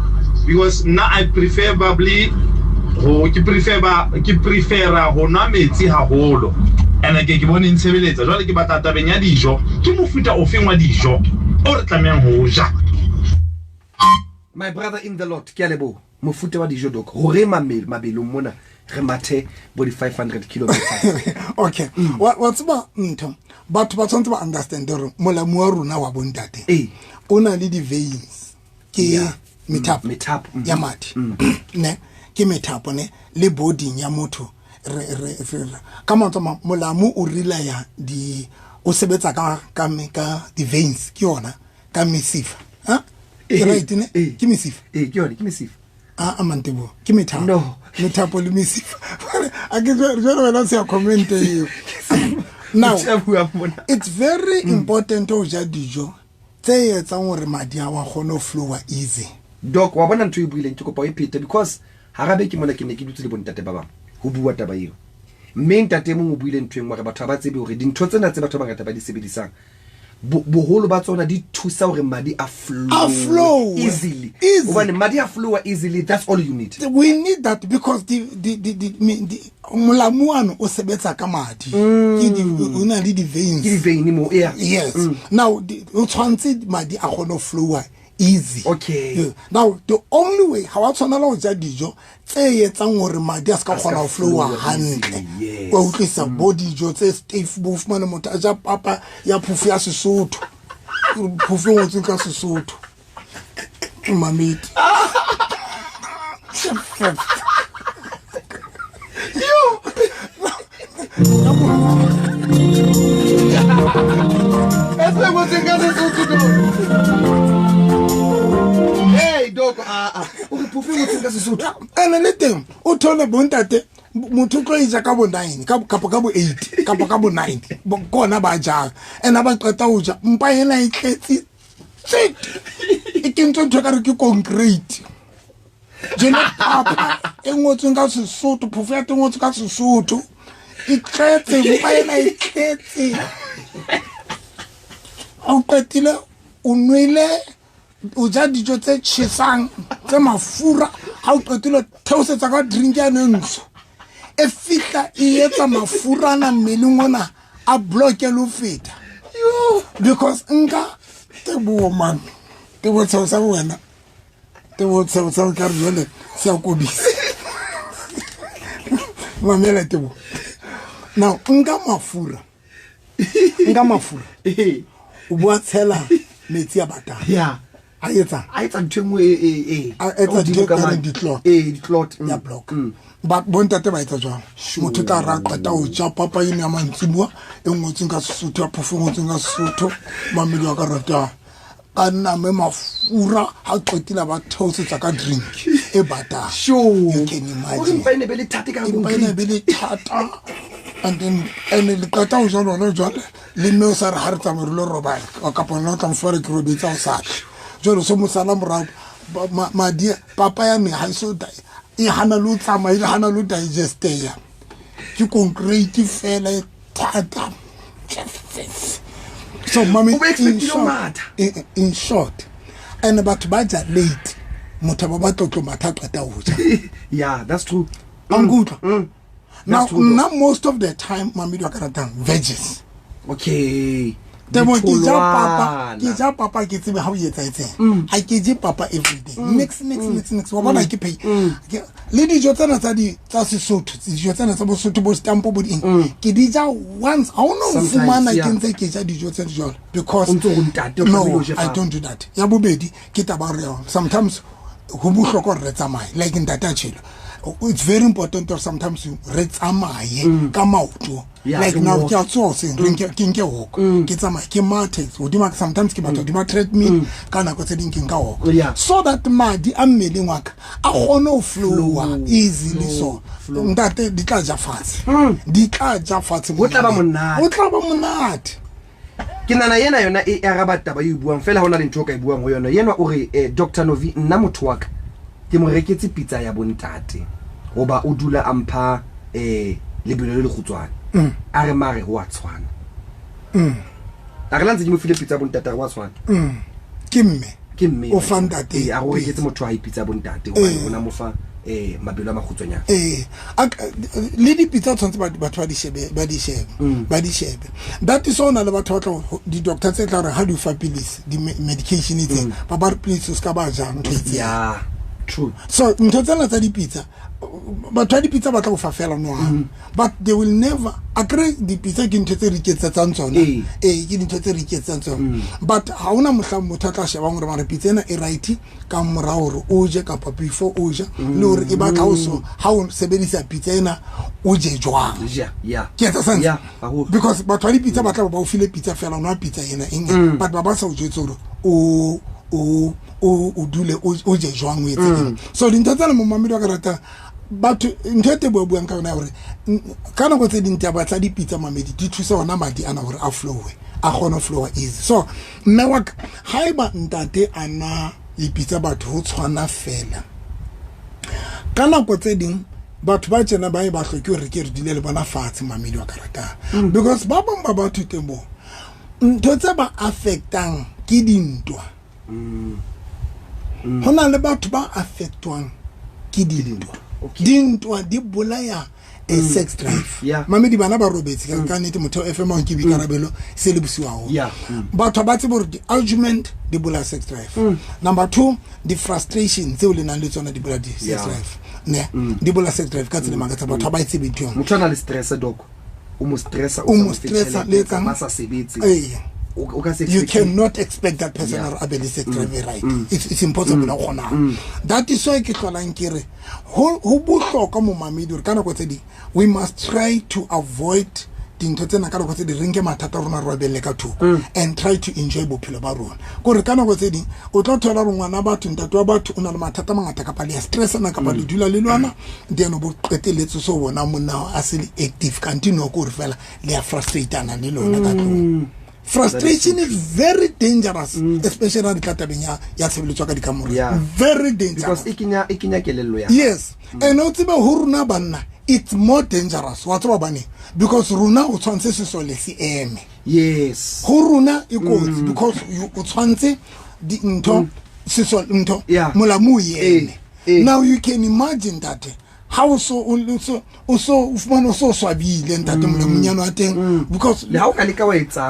because now I prefer bubbly ke prefera go nwa metsi haholo and ke bone ntshebeletsa jwale ke batla tabeng ya dijo ke mofuta ofeng wa dijo o re tlamehang go ja my brother in the Lord ke a lebo mofuta wa dijo doc hore mabelong mona re mathe body 500 kilometers okay what's about but tsantse ba understand re molamu wa rona wa bontate ona le di veins ke methapo ya mati ne ke methapo ne le body ya motho re ka motho molamu o rila ya di o sebetsa ka di veins ke yona ka mesifa ha right ne ke mesifa ke yona ke mesifa Amantebo ke methapo No. methapo le mesifa a ke jwale wena se ya comment eo. Now it's very important ho ja dijo tse etsang hore madi a wa gone flow easy. Doc wa bona ntho e buileng ke kopa o ipete because ha gabe ke mona ke ne ke dutse le bontate ba bang ho bua taba eo. Mme ntate mong o buile ntho engwe re batho ba tsebe hore dintho tsena tse batho ba ngata ba di sebedisang boholo ba tsona di thusa hore madi a flow easily. When madi a flow easily, that's all you need. We need that because the molamuano o sebetsa ka madi. Ke una le di veins. Ke di vein mo yeah. Yes. Now o tshwantse madi a gone flow easy. Okay. Yeah. Now the only way how tshwana la go ja dijo tse etsang hore madi a ska kgona go flow hantle. Go utlisa body dijo tse stiff movement motho a ja papa ya phufu ya Sesotho. Phufu o tsinka Sesotho. Mamiti. Yo. Ese mo tsinka Sesotho. Hey Doc o re phufu o tsinka Sesotho. Ene le teng o thole bontate motho tlo isa ka bo 9 kapa ka bo 8 kapa ka bo 9 kona ba ja ena ba qeta ho ja mpa ena e tletse e ke ntho ka re ke concrete jeno papa e ngotseng ka Sesotho phofu ya teng ngotseng ka Sesotho e tletse mpa ena e tletse o qetile o nwele o ja dijo tse tshesang tse mafura ha o qetile theosetsa ka drink ya ntsho e fitla e etsa mafura na mmeleng ona a block lo feta yo because nka te bo man te bo tsa sa wena te bo tsa ka re jole se a kobisa mamela te bo now nka mafura o bua tshela metsi a batang yeah a etsa ntho engwe ditlot ya block but bontate ba etsa jwang motho tla rata ta o ja papa ine ya mantsibua e ngotseng ka Sesotho ya phofu ngotseng ka Sesotho mamedi wa ka rata ka nna me mafura ha qetile ba theosetsa ka drink e bata you can imagine ba ine be le thata ka thata and then le tata o jalo le me o sa re ha re tsamere lo roba ka pona tla mfare ke robetsa o sa jalo so mo sala morao madi papa ya me ha so dai e hana lo tsama e hana lo digest ya ke concrete fela thata so mami in short and but ba ja late motho ba tlotlo matha qeta ho ja yeah that's true now most of the time mami wa karata veggies okay Demo ki ja papa ke tsebe ha o etsa etseng ha ke je papa every day mix wa bona ke pay le dijo tsena tsa Sesotho dijo tsena tsa bo Sotho bo stampo bo ding ke di ja once ha ono fumana ke ntse ke ja dijo tse jalo because no I don't do that ya bobedi ke taba re sometimes ho bohloko re tsamaye like ntate a tshela it's very important that sometimes you re tsamaye ka maoto like now ke a tsose ke walk ke tsamaye ke mathe o di sometimes ke batho di ma treadmill kana go tse ding ke nka walk so that madi a mmeleng wa ka a gone o flow easily so ntate di tla ja fatshe o tla ba monate ke nana yona e araba taba e buang fela hona le ntho ka e buang ho yona yena o re Dr Novi nna motho wa ka ke mo reketse pizza ya bontate goba o dula ampha lebelo le khutswana a re mare ho a tshwana a re lantse ke mo file pizza ya bontate a re wa tshwana ke mme o fantate a go reketse motho wa pizza ya bontate o na mo fa mabelo a makhutswanya le di pizza tshwantse batho ba di shebe that is ona le batho ba di doctor tse tla re ha di fa pilisi di medication itse ba ba please ska ba ja yeah true so ntho tsena tsa di pizza batho di pizza ba tla go fa fela no but they will never agree di pizza ke ntho tse re iketsetsang tsona ke ntho tse re iketsetsang tsona but ha ona mohla motho tla sheba ngore mara pizza ena e right ka mora hore o je ka before o je le hore e ba ka o so ha o sebedisa pizza ena o je jwang yeah ke tsa sense because batho di pizza ba tla ba o file pizza fela no pizza ena but ba sa o je tsoro o o dule o je jwang o etse so dintho tsena mo mamedi wa ka rata batho ntete buang ka ona hore kana go tse dintle ba tla dipitsa mamedi di thusa ona madi ana hore a flowe a gona flow easy so mme wa haiba ntate ana ipitsa batho ho tshwana fela kana go tse ding batho ba tsena ba e ba hloke hore ke re dile le bona fatshe mamedi wa ka rata because ba bang ba batho tembo ntho tse ba affectang ke dintwa hona le batho ba affectwang ke dintwa dintwa di bolaya a sex drive mamedi bana ba robetse ka nete motho FM o ke bikarabelo se le busiwaho batho ba tse bore di argument di bolaya sex drive number 2 the frustration tse o le nang le tsona di bolaya di sex drive ne di bolaya sex drive ka tsene maka tsa batho ba itse bitong motho na le stress dog o mo stressa le ka masa sebetsi you cannot expect that person or ability sex drive right it's impossible go gona that is why ke tlolang kere ho bohloka mo mamedi kana go tse di we must try to avoid dintho tsena kana go tse di ringe mathata rona ro belle ka thoko and try to enjoy bophelo ba rona gore kana go tse di o tlo thola rongwana batho ntate wa batho una le mathata mangata ka pale ya stress na ka pale dula le lwana then bo qeteletse so bona monna a se active continue go re fela le ya frustrate ana le lona ka tlo frustration is very dangerous especially at katabenya ya tshebeletso ka dikamore very dangerous because ikinya kelello ya yes and o tsebe ho runa banna it's more dangerous wa tseba bane because runa o tshwantse se so le si eme yes ho runa e kotsi because o tshwantse di ntho se so ntho molamu yene now you can imagine that how so ufumana so swabile ntate monyano wa teng because le ha o ka leka wa etsa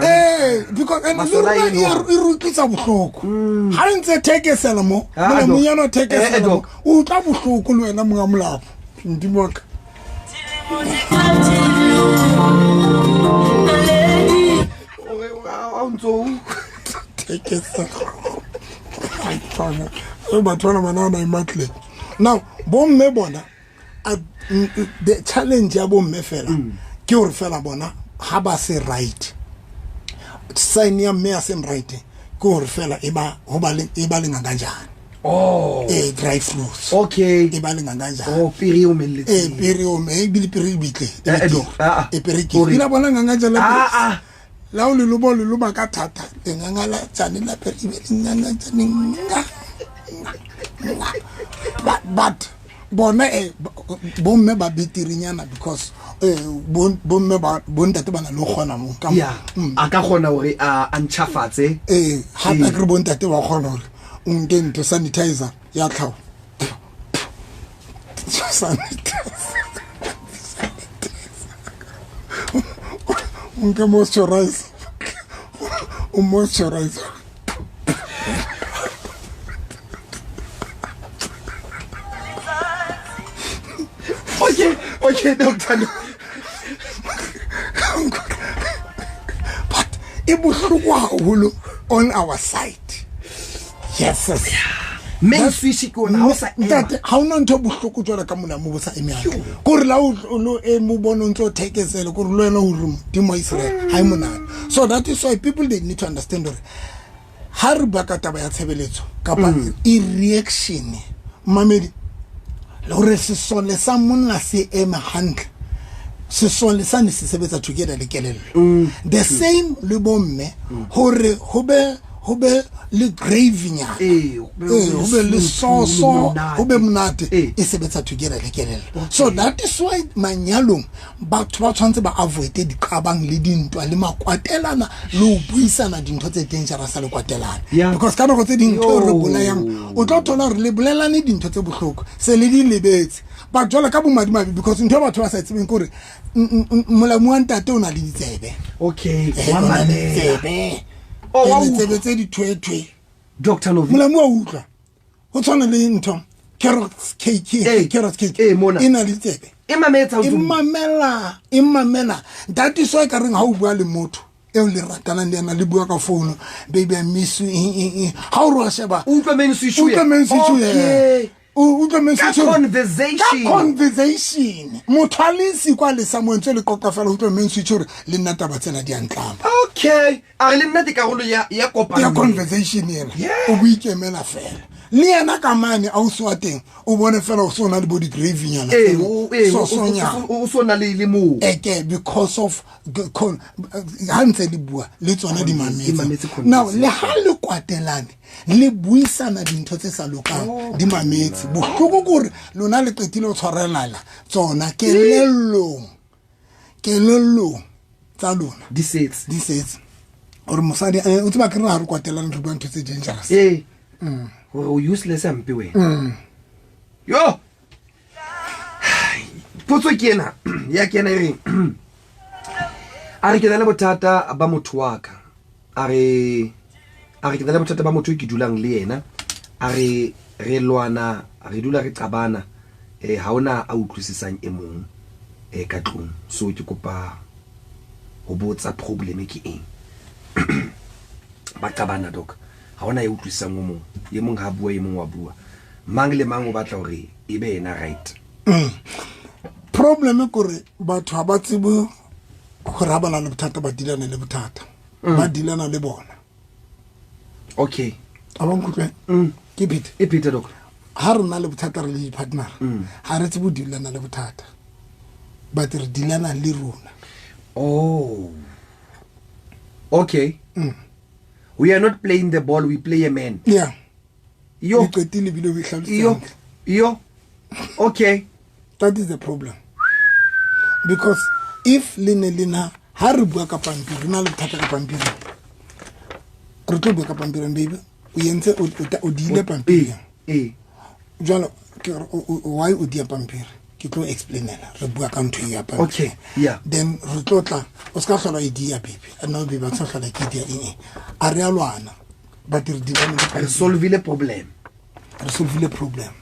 because and e rutlisa bohloko ha ntse thekesela mo monyano thekesela mo o tla bohloko le wena monga molao ndimoka onzo thekesela ai tsana e batwana manana imatle now bomme bona the challenge ya bomme fela ke hore fela bona ha ba se right sign ya me as right ke hore fela e ba le ngangajana drive throughs okay e ba le ngangajana piri o melletse piri o me bili piri bitle piri ke ina bona ngangajana la o le loba ka thata le ngangala tsane la piri be ngangajana but bona bomme ba betirinyana because bomme ba bontate bana le gona mo ka a ka gona hore a ntšhafatse ha ba re bontate ba gona hore o nke ntho sanitizer ya tlhaho unke moisturizer okay doctor but it was on our side yes men switch ko na hosa that how no ntho bohloko tswela ka mona mo bosa emya go re la o lo e mo bono ntso thekesele go re lo ena o rum di mo Israel ha mona so that is why people they need to understand hore ha re ba ka taba ya tshebeletso kapa e reaction mamedi lore se sole sa monna se ema hantle se sole sa ne se sebetsa together le kelello the same le bomme hore hobe le graving ya hobe le soso hobe mnate e sebetsa together le kelello so that is why manyalong batho ba tshwantse ba avoid diqabang le dintwa le makwatelana le buisana dintho tse dangerous le kwatelana because kana go tse dintho re bolayang o tlo thola re le bolelane dintho tse bohloko se le di lebetse ba jola ka bomadimabi because ntho batho ba sa tsebeng gore molamu wa ntate o na le ditsebe okay wa mane wa tsebetse di twetwe Dr. Novi molamu wa utlwa o tsana le ntho carrot cake mona ina le tsebe imametsa imamela that is why ka reng ha o bua le motho e o le ratana le ana le bua ka phone baby I miss you ha o ro sheba utlwa men switch conversation mothalisi kwa le Samuel tse le qoqa fela ho tlo switch hore le nna taba tsena di antlama okay a re le nna karolo ya kopano ya conversation yena o buikemela fela le yena ka mane a o swa teng o bone fela o sona le body grave nyana o sona le mo because of hantse le bua le tsona di mametse now le ha le kwatelane le buisana dintho tse sa lokang di mametse bohloko gore lona le qetile o tshwarelala tsona kelello tsa lona di sets or mosadi o tseba ke rena re kwatelane re bua ntho tse dangerous o useless ampe wena yo potso ke ena ya ke ena ere a re ke na le bothata ba motho wa ka a re ke na le bothata ba motho ke dulang le yena a re lwana re dula re qabana ha ona a utlwisisang e mong ka tlong so ke kopa ho botsa problem ke eng ba qabana doc ha ona e utlwisang o mong ye mong ha bua ye mong wa bua mang le mang o batla hore e be ena right problem gore batho ha ba tsebe go rabana le bothata ba dilana le bothata ba dilana le bona okay abang kutlwe ke Peter doc ha re na le bothata re le partner ha re tsebe dilana le bothata ba re dilana le rona okay we are not playing the ball, we play a man. Yeah. Yo. Okay. That is the problem. Because if Lina Haribu Kapampir, na le thata ka pampiri. Re tlo bua ka pampiri baby. O yentse o dile pampiri. Jalo why o dia pampiri? Ke tlo explainela. Re bua ka ntho ya pampiri. Okay. Yeah. Then re tlo tla o ska hlola idea baby. No baby ba tsa hlola ke idea eng. A re alwana. But re dilana le solve le problem. Resolve le problem.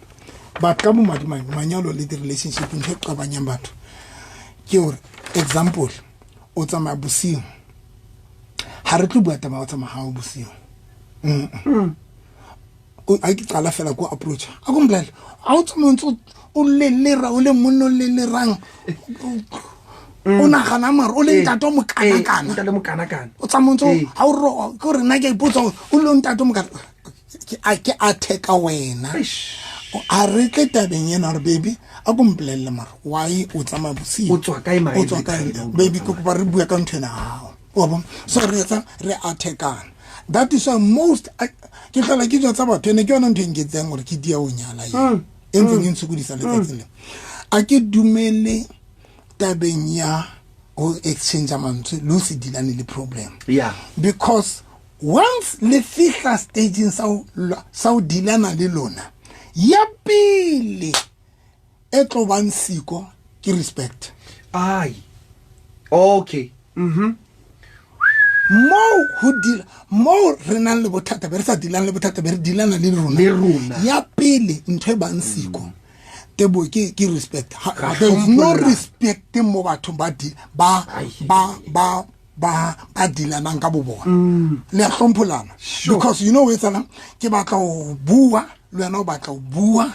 But ka mo manyalo le di relationship ntse qabanyang batho. Ke hore example o tsama bosiu. Ha re tlo bua taba o tsama ha o bosiu. O a ke tsala fela go approach. A go mblele. A o tsama ntse o le monno le rang. O na gana mara o le ntato mo kana. O tsama ntse ha o ro go re na ke ipotsa o le ntato mo kana. Ke a take wena. A re ke tabeng yena re baby a go mblele mara why o tsama bosiu. O tswa kae mara. O tswa kae baby go ba re bua ka ntwena hao. So re attackana. That is why most ke tla ke tsa batho ne ke yona ntho engetseng gore ke dia o nyala ye ntse ntse go disa letsatsi le a ke dumele tabeng ya o exchange mantswe lo se dilane le problem because once le fihla staging sa dilana le lona ya pele e tlo ban siko ke respect okay mo rena le bothata be re sa dilana le bothata be re dilana le rona ya pele ntwe ba nsiko tebo ke respect there is no respect mo batho ba dilana ka bobona le hlomphulana because you know what's na ke batla o bua le wena o batla o bua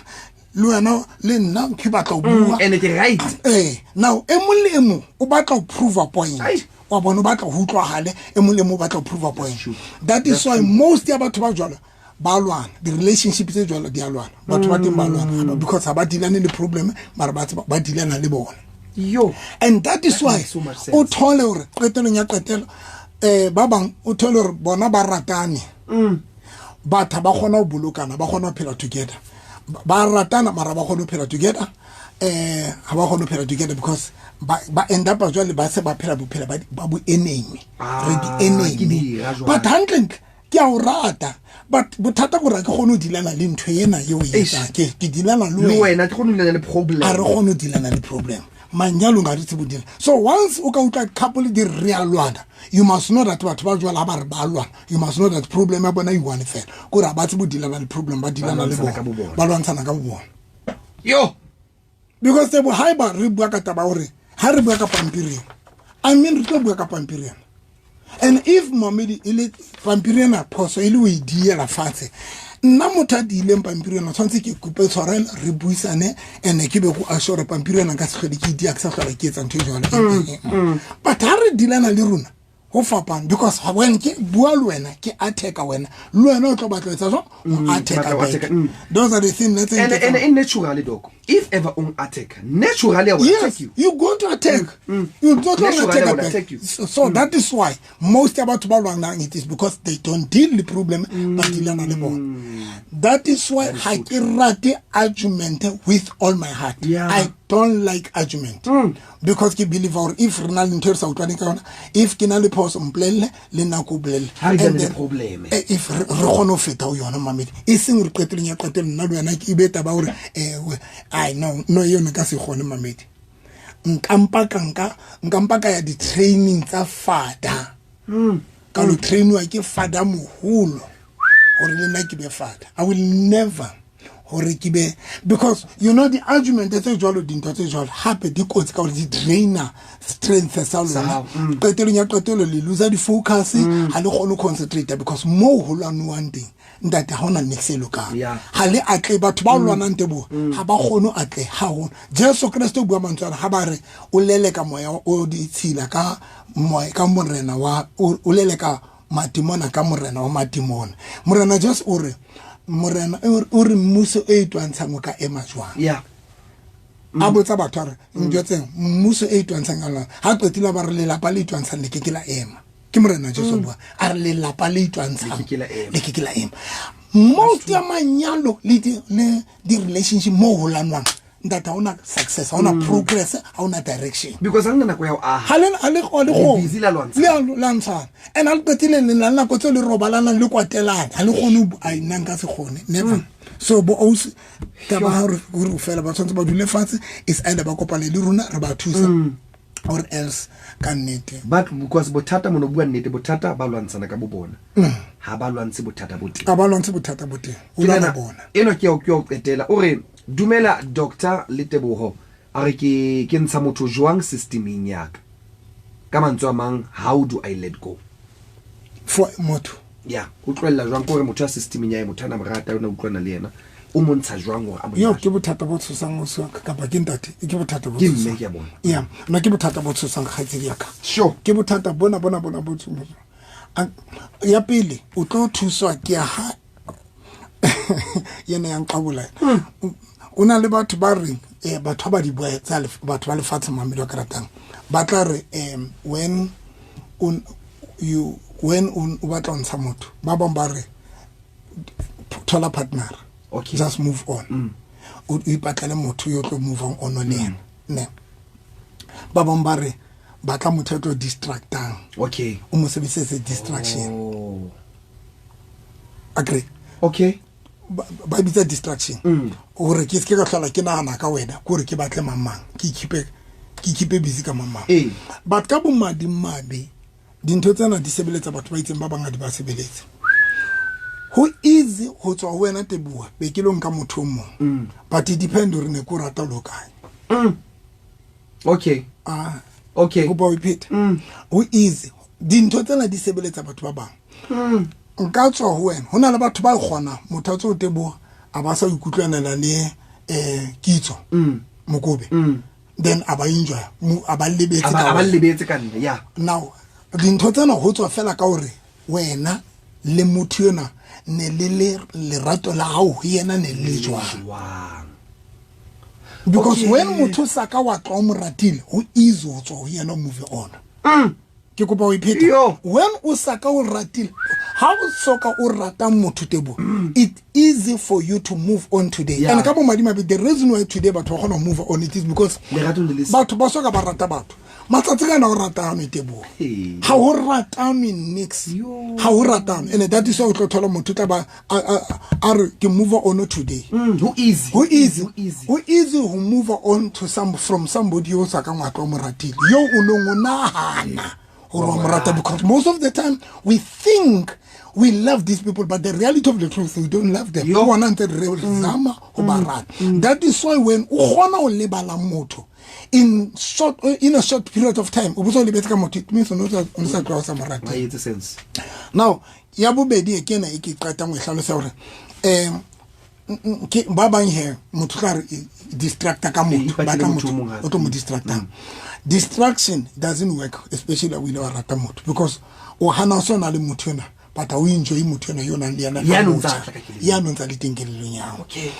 le wena le nna ke batla o bua and it right now emolemo o batla o prove a point wa bona ba tla hutlwa hale emolemo ba tla prove a point that is why most ya batho ba jwala ba lwana the relationship tse jwala di alwana batho ba teng ba lwana because ha ba dilane le problem mara ba dilana le bona and that is why o thole hore qetelong ya qetelo ba bang o thole hore bona ba ratane batho ba khona o bolokana ba khona o phela together ba ratana mara ba khona o phela together ha ba khona o phela together because ba end up jwale ba se ba phela bophela ba bo enemy re di enemy but handling ke a o rata but bothata gore ke khona o dilana le ntwe yena yo yetsa ke dilana le wena ke khona o dilana le problem a re khona o dilana le problem manyalo nga re tsebodile so once o ka utla couple di realwana you must know that batho ba jwala ba re ba lwana you must know that problem ya bona you one fela gore ba tsebodilana le problem ba dilana le bona ba lwantshana ka bona because tebo haiba re bua ka taba hore ha re bua ka pampiri I mean re tlo bua ka pampiri and if momedi ile pampiri na phoso ile o idiela fatshe nna motho a diileng pampiri ena tshwanetse ke kope tshwarela re buisane ene ke be go assure pampiri ena ka segwedi ke di a ke sa tlhola ke etsa ntho e jalo but ha re dilana le rona ho fapana because when ke bua le wena ke attack wena le wena o tlo batla etsa so attack those are the things let's say and in naturally dog if ever on attack naturally I will attack you you're going to attack you don't attack you so that is why most about it is because they don't deal the problem but dilana le bona that is why I rate argument with all my heart I don't like argument because ke believe or if rena le ntho sa utlwane ka yona if ke na le phoso mplelle le nna ko bolelle and the problem if re gone o feta o yona mamedi e seng re qeteleng ya qetelo nna le yona ke ibeta ba hore I no yona ka se gone mamedi nkampa ka ya di training tsa fada ka lo trainwa ke fada moholo hore le nna ke be fada I will never hore ke be because you know the argument tse jwalo dinto tse jwalo hape di kotsi ka hore di drainer strength sa lona qetelo ya qetelo le lose di focus ha le kgone concentrate because mo ho lwanwang teng ntate ha ona next loka ha le atle batho ba lwanang tebo ha ba kgone atle ha ho Jesu Kristo bua mantswana ha ba re o lele ka moya o di tshila ka moya ka morena wa o lele ka matimona ka morena wa matimona morena just o re morena o re mmuso e twantshang ka ema jwang a botsa batho re ntjotseng mmuso e twantshang ala ha qetile ba re le lapa le twantshang le ke la ema ke morena Jesu bua a re le lapa le twantshang le ke la ema most ya manyalo le di relationship mo holanwang ndata una success una progress una direction because angena ko ya a ale go busy la lwantsha le lwantsha and al qetile le nna go tse le robalana le kwatelana ale gone a inanga se gone never so bo o ta ba re go fela ba tshwantse ba dule fatshe is either ba kopane le runa re ba thusa or else can nete but because bothata mono bua nnete bothata ba lwantshana ka bobona ha ba lwantse bothata bote ka ba lwantse bothata bote o la bona eno ke o qetela o re dumela Dr. Leteboho a re ke ntsha motho jwang systeming ya ka mantswe a mang how do I let go for motho o tlwella jwang gore motho a systeming ya motho ana morata yona utlwana le yena o montsha jwang gore a mo yo ke bothata bo tshosang o so ka ba ke ntate ke bothata bo ke mme ke bona no ke bothata bo tshosang ga tse ka sure ke bothata bona bo tshosang ya pele o tlo thuswa ke ha yena yang qabola una le batho ba re batho ba di bua tsa le batho ba le fatshe mamelo ka ratang ba tla re when o batla ntsha motho ba bang ba re thola partner just move on o ipatlele motho yo tlo move on le yena ne ba bang ba re ba tla motho tlo distractang o mo sebisetse distraction agree ba bitsa distraction gore ke se ka hlola ke nana ka wena gore ke batle mamang ke keep busy ka mamang but ka bo madimabe dintho tsena di sebeletsa batho ba itseng ba banga di ba sebeletse who is ho tswa wena Teboho be ke lo nka motho mo but it depend gore ne ko rata lo kae go bo repeat who is dintho tsena di sebeletsa batho ba bang nka tswa ho wena hona le batho ba gona motho tso Teboho a ba sa ikutlwanela le kitso mokobe then aba enjoy aba lebetse ka nne now dintho tsena ho tswa fela ka hore wena le motho yona ne le lerato la hao yena ne le jwang because when motho sa ka wa tlo mo ratile ho easy ho tswa yena move on ke kopa o ipheta when o sa ka o ratile how soka o rata motho Teboho it easy for you to move on today and ka bo madima be the reason why today batho ba gona move on it is because batho ba soka ba rata batho matsatsi kana o rata me Teboho ha o rata me next ha o rata and that is why o tlo thola motho tla ba are ke move on today who easy who move on to from somebody else ka ngwatlo mo ratile yo o no nahana because most of the time we think we love these people, but the reality of the truth, we don't love them. That is why when in a short period of time, it means now ya bobedi e kena e ke qata ngwe hlalosa hore ke ba bang he motho ka distractor ka motho ba ka motho o to mo distractor. Distraction doesn't work, especially when you are rata motho, because o hana so na le motho na but o enjoy motho na yona le yana ya no ntsa le tenkelelong ya. Okay,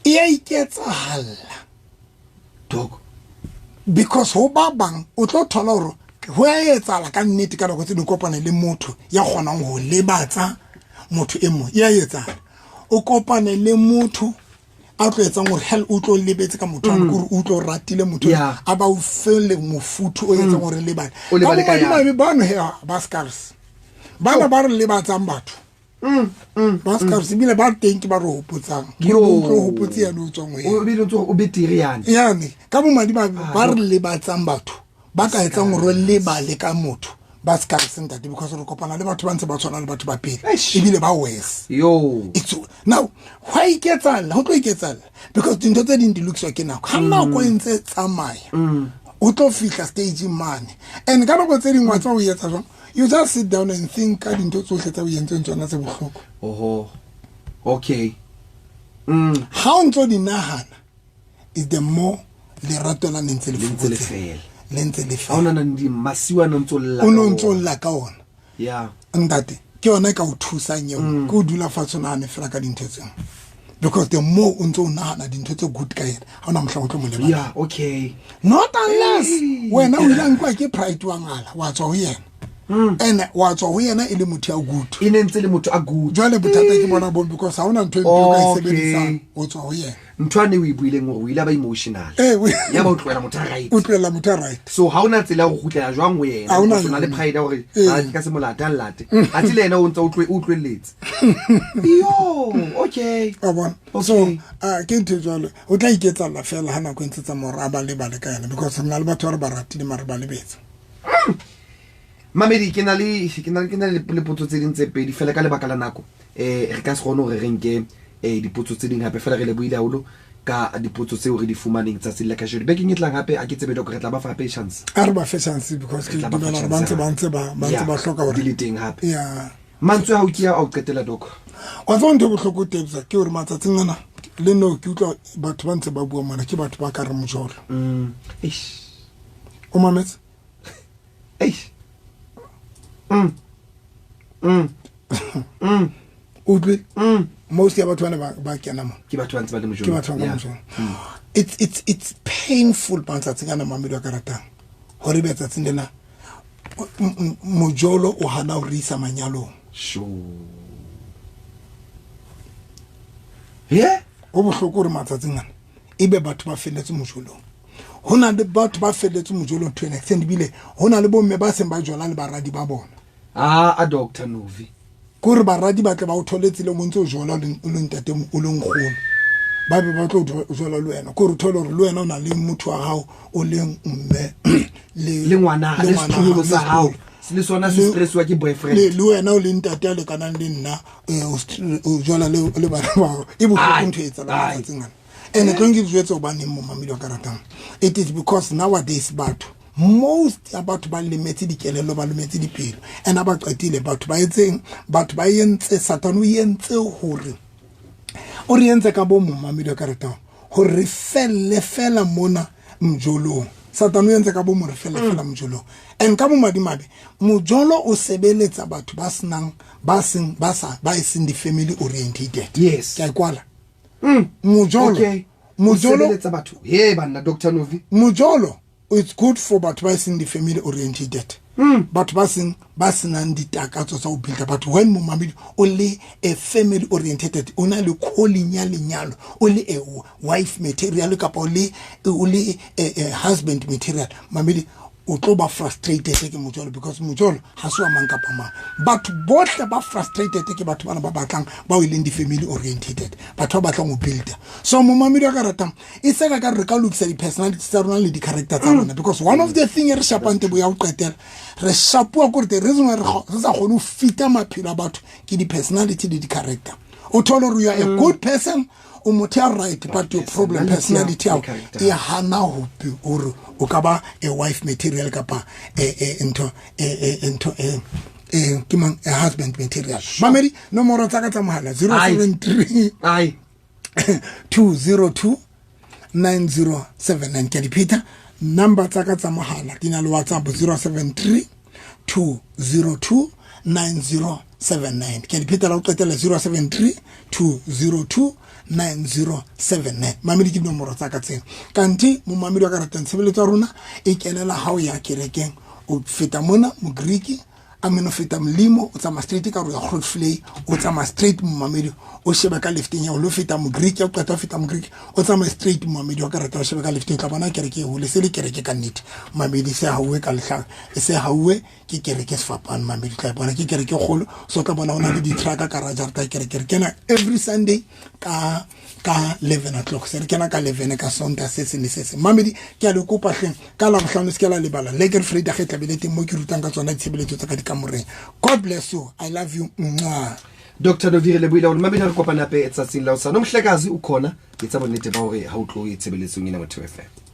e a iketsahala dog, because ho ba bang o tlo thola hore ho a etsala ka nnete ka go tse di kopana le motho ya kgonang ho lebatsa motho e mo ya etsala o kopane le motho a tlo etsa gore hell o tlo lebetse ka motho gore o tlo ratile motho a ba o fele mofuthu o etsa gore lebane o lebale ka ya bana he ba scars bana ba re lebatsang batho ba scars bile ba teng ke ba re hopotsang o tlo hopotse ya no tsongwe o bile o betiri yani ka bo madi ba re lebatsang batho ba ka etsa gore lebale ka motho ba scars ntate because re kopana le batho ba ntse ba tshwana le batho ba pele ebile ba worse it's now why iketsala ho tlo iketsala because dinto tse ding di lokiswa ke nako ha nako entse tsamaya o tlo fihla stage mane and ka nako tse ding wa tsa o yetsa jwang you just sit down and think ka dinto tsohle tsa o yentseng tsona tse bohloko okay ha o ntso di nahana is the more le ratela ntse le fela lentse le fa ona ndi masiwa no ntsolla ono ntsolla ka ona yeah ndate ke ona ka o thusa nyeo go dula fa tsona ne fela ka dintho tseng because the more unto nahana dintho tse good ka yena ha ona mohla o tlo mo lebala yeah okay not unless wena o ile nkwa ke pride wa ngala wa tswa ho yena and wa tswa ho yena ile motho ya good ine ntse le motho a good jwale bothata ke bona bo because ha ona ntho e ntlo ka sebedisa o tswa ho yena ntwane o ibuile ngore o ile ba emotional ya ba utlwela motho right utlwela motho right so ha ona tsela go gutlela jwang go yena o sona le pride hore ha ka se molata late a tile yena o ntse utlweletse yo okay abona so ke ntse jwalo o tla iketsa la fela hana go ntse tsa moraba le bale ka yena because rena le batho ba ratile mare ba lebetse mamedi ke na le potso tse ding tse pedi fela ka lebaka la nako re ka se gone gore re nke dipotso tse ding gape fela re le buile haholo ka dipotso tseo re di fumaneng tsa sela ka jodi be ke ngitlang gape a ke tsebe dok re tla ba fa patience a re ba patience because ke dumela ba ntse ba hloka hore di teng gape ya mantswe ha o ke ya o qetela dok wa tsona ntho bohloko tebza ke hore matsatsing ana le no ke utlwa batho ba ntse ba bua mana ke batho ba ka re mojolo o mametse utlwe most ya batho ba kena mo ke batho ba ntse ba le mojolo it's painful matsatsing ana mamedi wa karatang hore be tsatsing lena mojolo o hana o risa manyalo o bohloko re matsatsing ana ebe batho ba felletse mojolong hona le batho ba felletse mojolong to an extent bile hona le bomme ba seng ba jola le baradi ba bona a Dr. Novi kore baradi ba tle ba o tholetse le montse o jola o le ntate o le ngkgono ba be ba tlo jola le wena kore tholo re le wena o na le motho wa hao o le mme le ngwana le sethulo sa hao le sona se stress wa ke boyfriend le wena o le ntate le kana le nna o jola le bana ba e bohloko ntho etsa la tsengana and don't give you to ban mo mamedi wa karatang it is because nowadays batho most about ba limetse dikelelo ba limetse dipelo and about qetile batho ba etseng batho ba yentse satano yentse hore o re yentse ka bo mo mamedi wa karatang hore felle fela mona mjolong satano yentse ka bo mo re fella mjolong and ka bo madimabe mojolo o sebeletsa batho ba senang ba sing di family oriented yes ke kwala mujolo letsa batho banna Dr. Novi mujolo it's good for batho ba sing the family oriented batho ba senang ditakatso tsa o build but when mo mamedi o le a family oriented o na le kholinya lenyalo o le a wife material kapa o le a husband material mamedi o tlo ba frustrated ke mojolo because mojolo ha se wa mang kapa mang but bohle ba frustrated ke batho bana ba batlang ba o ileng di family oriented batho ba batlang o build so mo mamedi wa karatang e seka ka re ka lokisa di personalities tsa rona le di character tsa rona because one of the thing re shapante bo ya o qetela re shapua gore the reason re sa gone o fita maphelo a batho ke di personality le di character o tholo re you are a good person o motho right but your problem personality ya e hana hope o ka ba a wife material kapa into ke mang a husband material mamedi nomoro tsa ka tsa mohala 073 202 9079 ke dipita number tsa ka tsa mohala di na le WhatsApp 073 202 9079 ke dipita la o qetela 073 202 9079 mamedi ke nomoro tsa ka tsena kanti mo mamedi wa ka ratang tshebeletso rona e kenela ha o ya kerekeng o feta mona mo Greek ameno feta mlimo o tsama straight ka ro ya Grootflei o tsama straight mo mamedi o sheba ka lefting ya o lo feta mo Greek o qeta feta mo Greek o tsama straight mo mamedi wa ka rata o sheba ka lefting ka bona kereke ho le sele kereke ka nnete mamedi se hawe ka lehla se hawe ke kereke sefapana mamedi ka bona ke kereke kgolo so ka bona ona le di truck ka raja ta kereke kena every Sunday ka 11 o'clock se kena ka 11 ka sonta se mamedi ke a le kopa hleng ka la bohlano se ke la lebala leger Friday ge tlabelete mo ke rutang ka tsona tshebeletso tsa ka dikamoreng. God bless you, I love you. Dr. Dovire Lebohile o mamedi re kopana pe etsa sila o sa no mhlekazi ukhona etsa bonnete ba hore ha o tlo e tshebeletsong ena mo 2FM.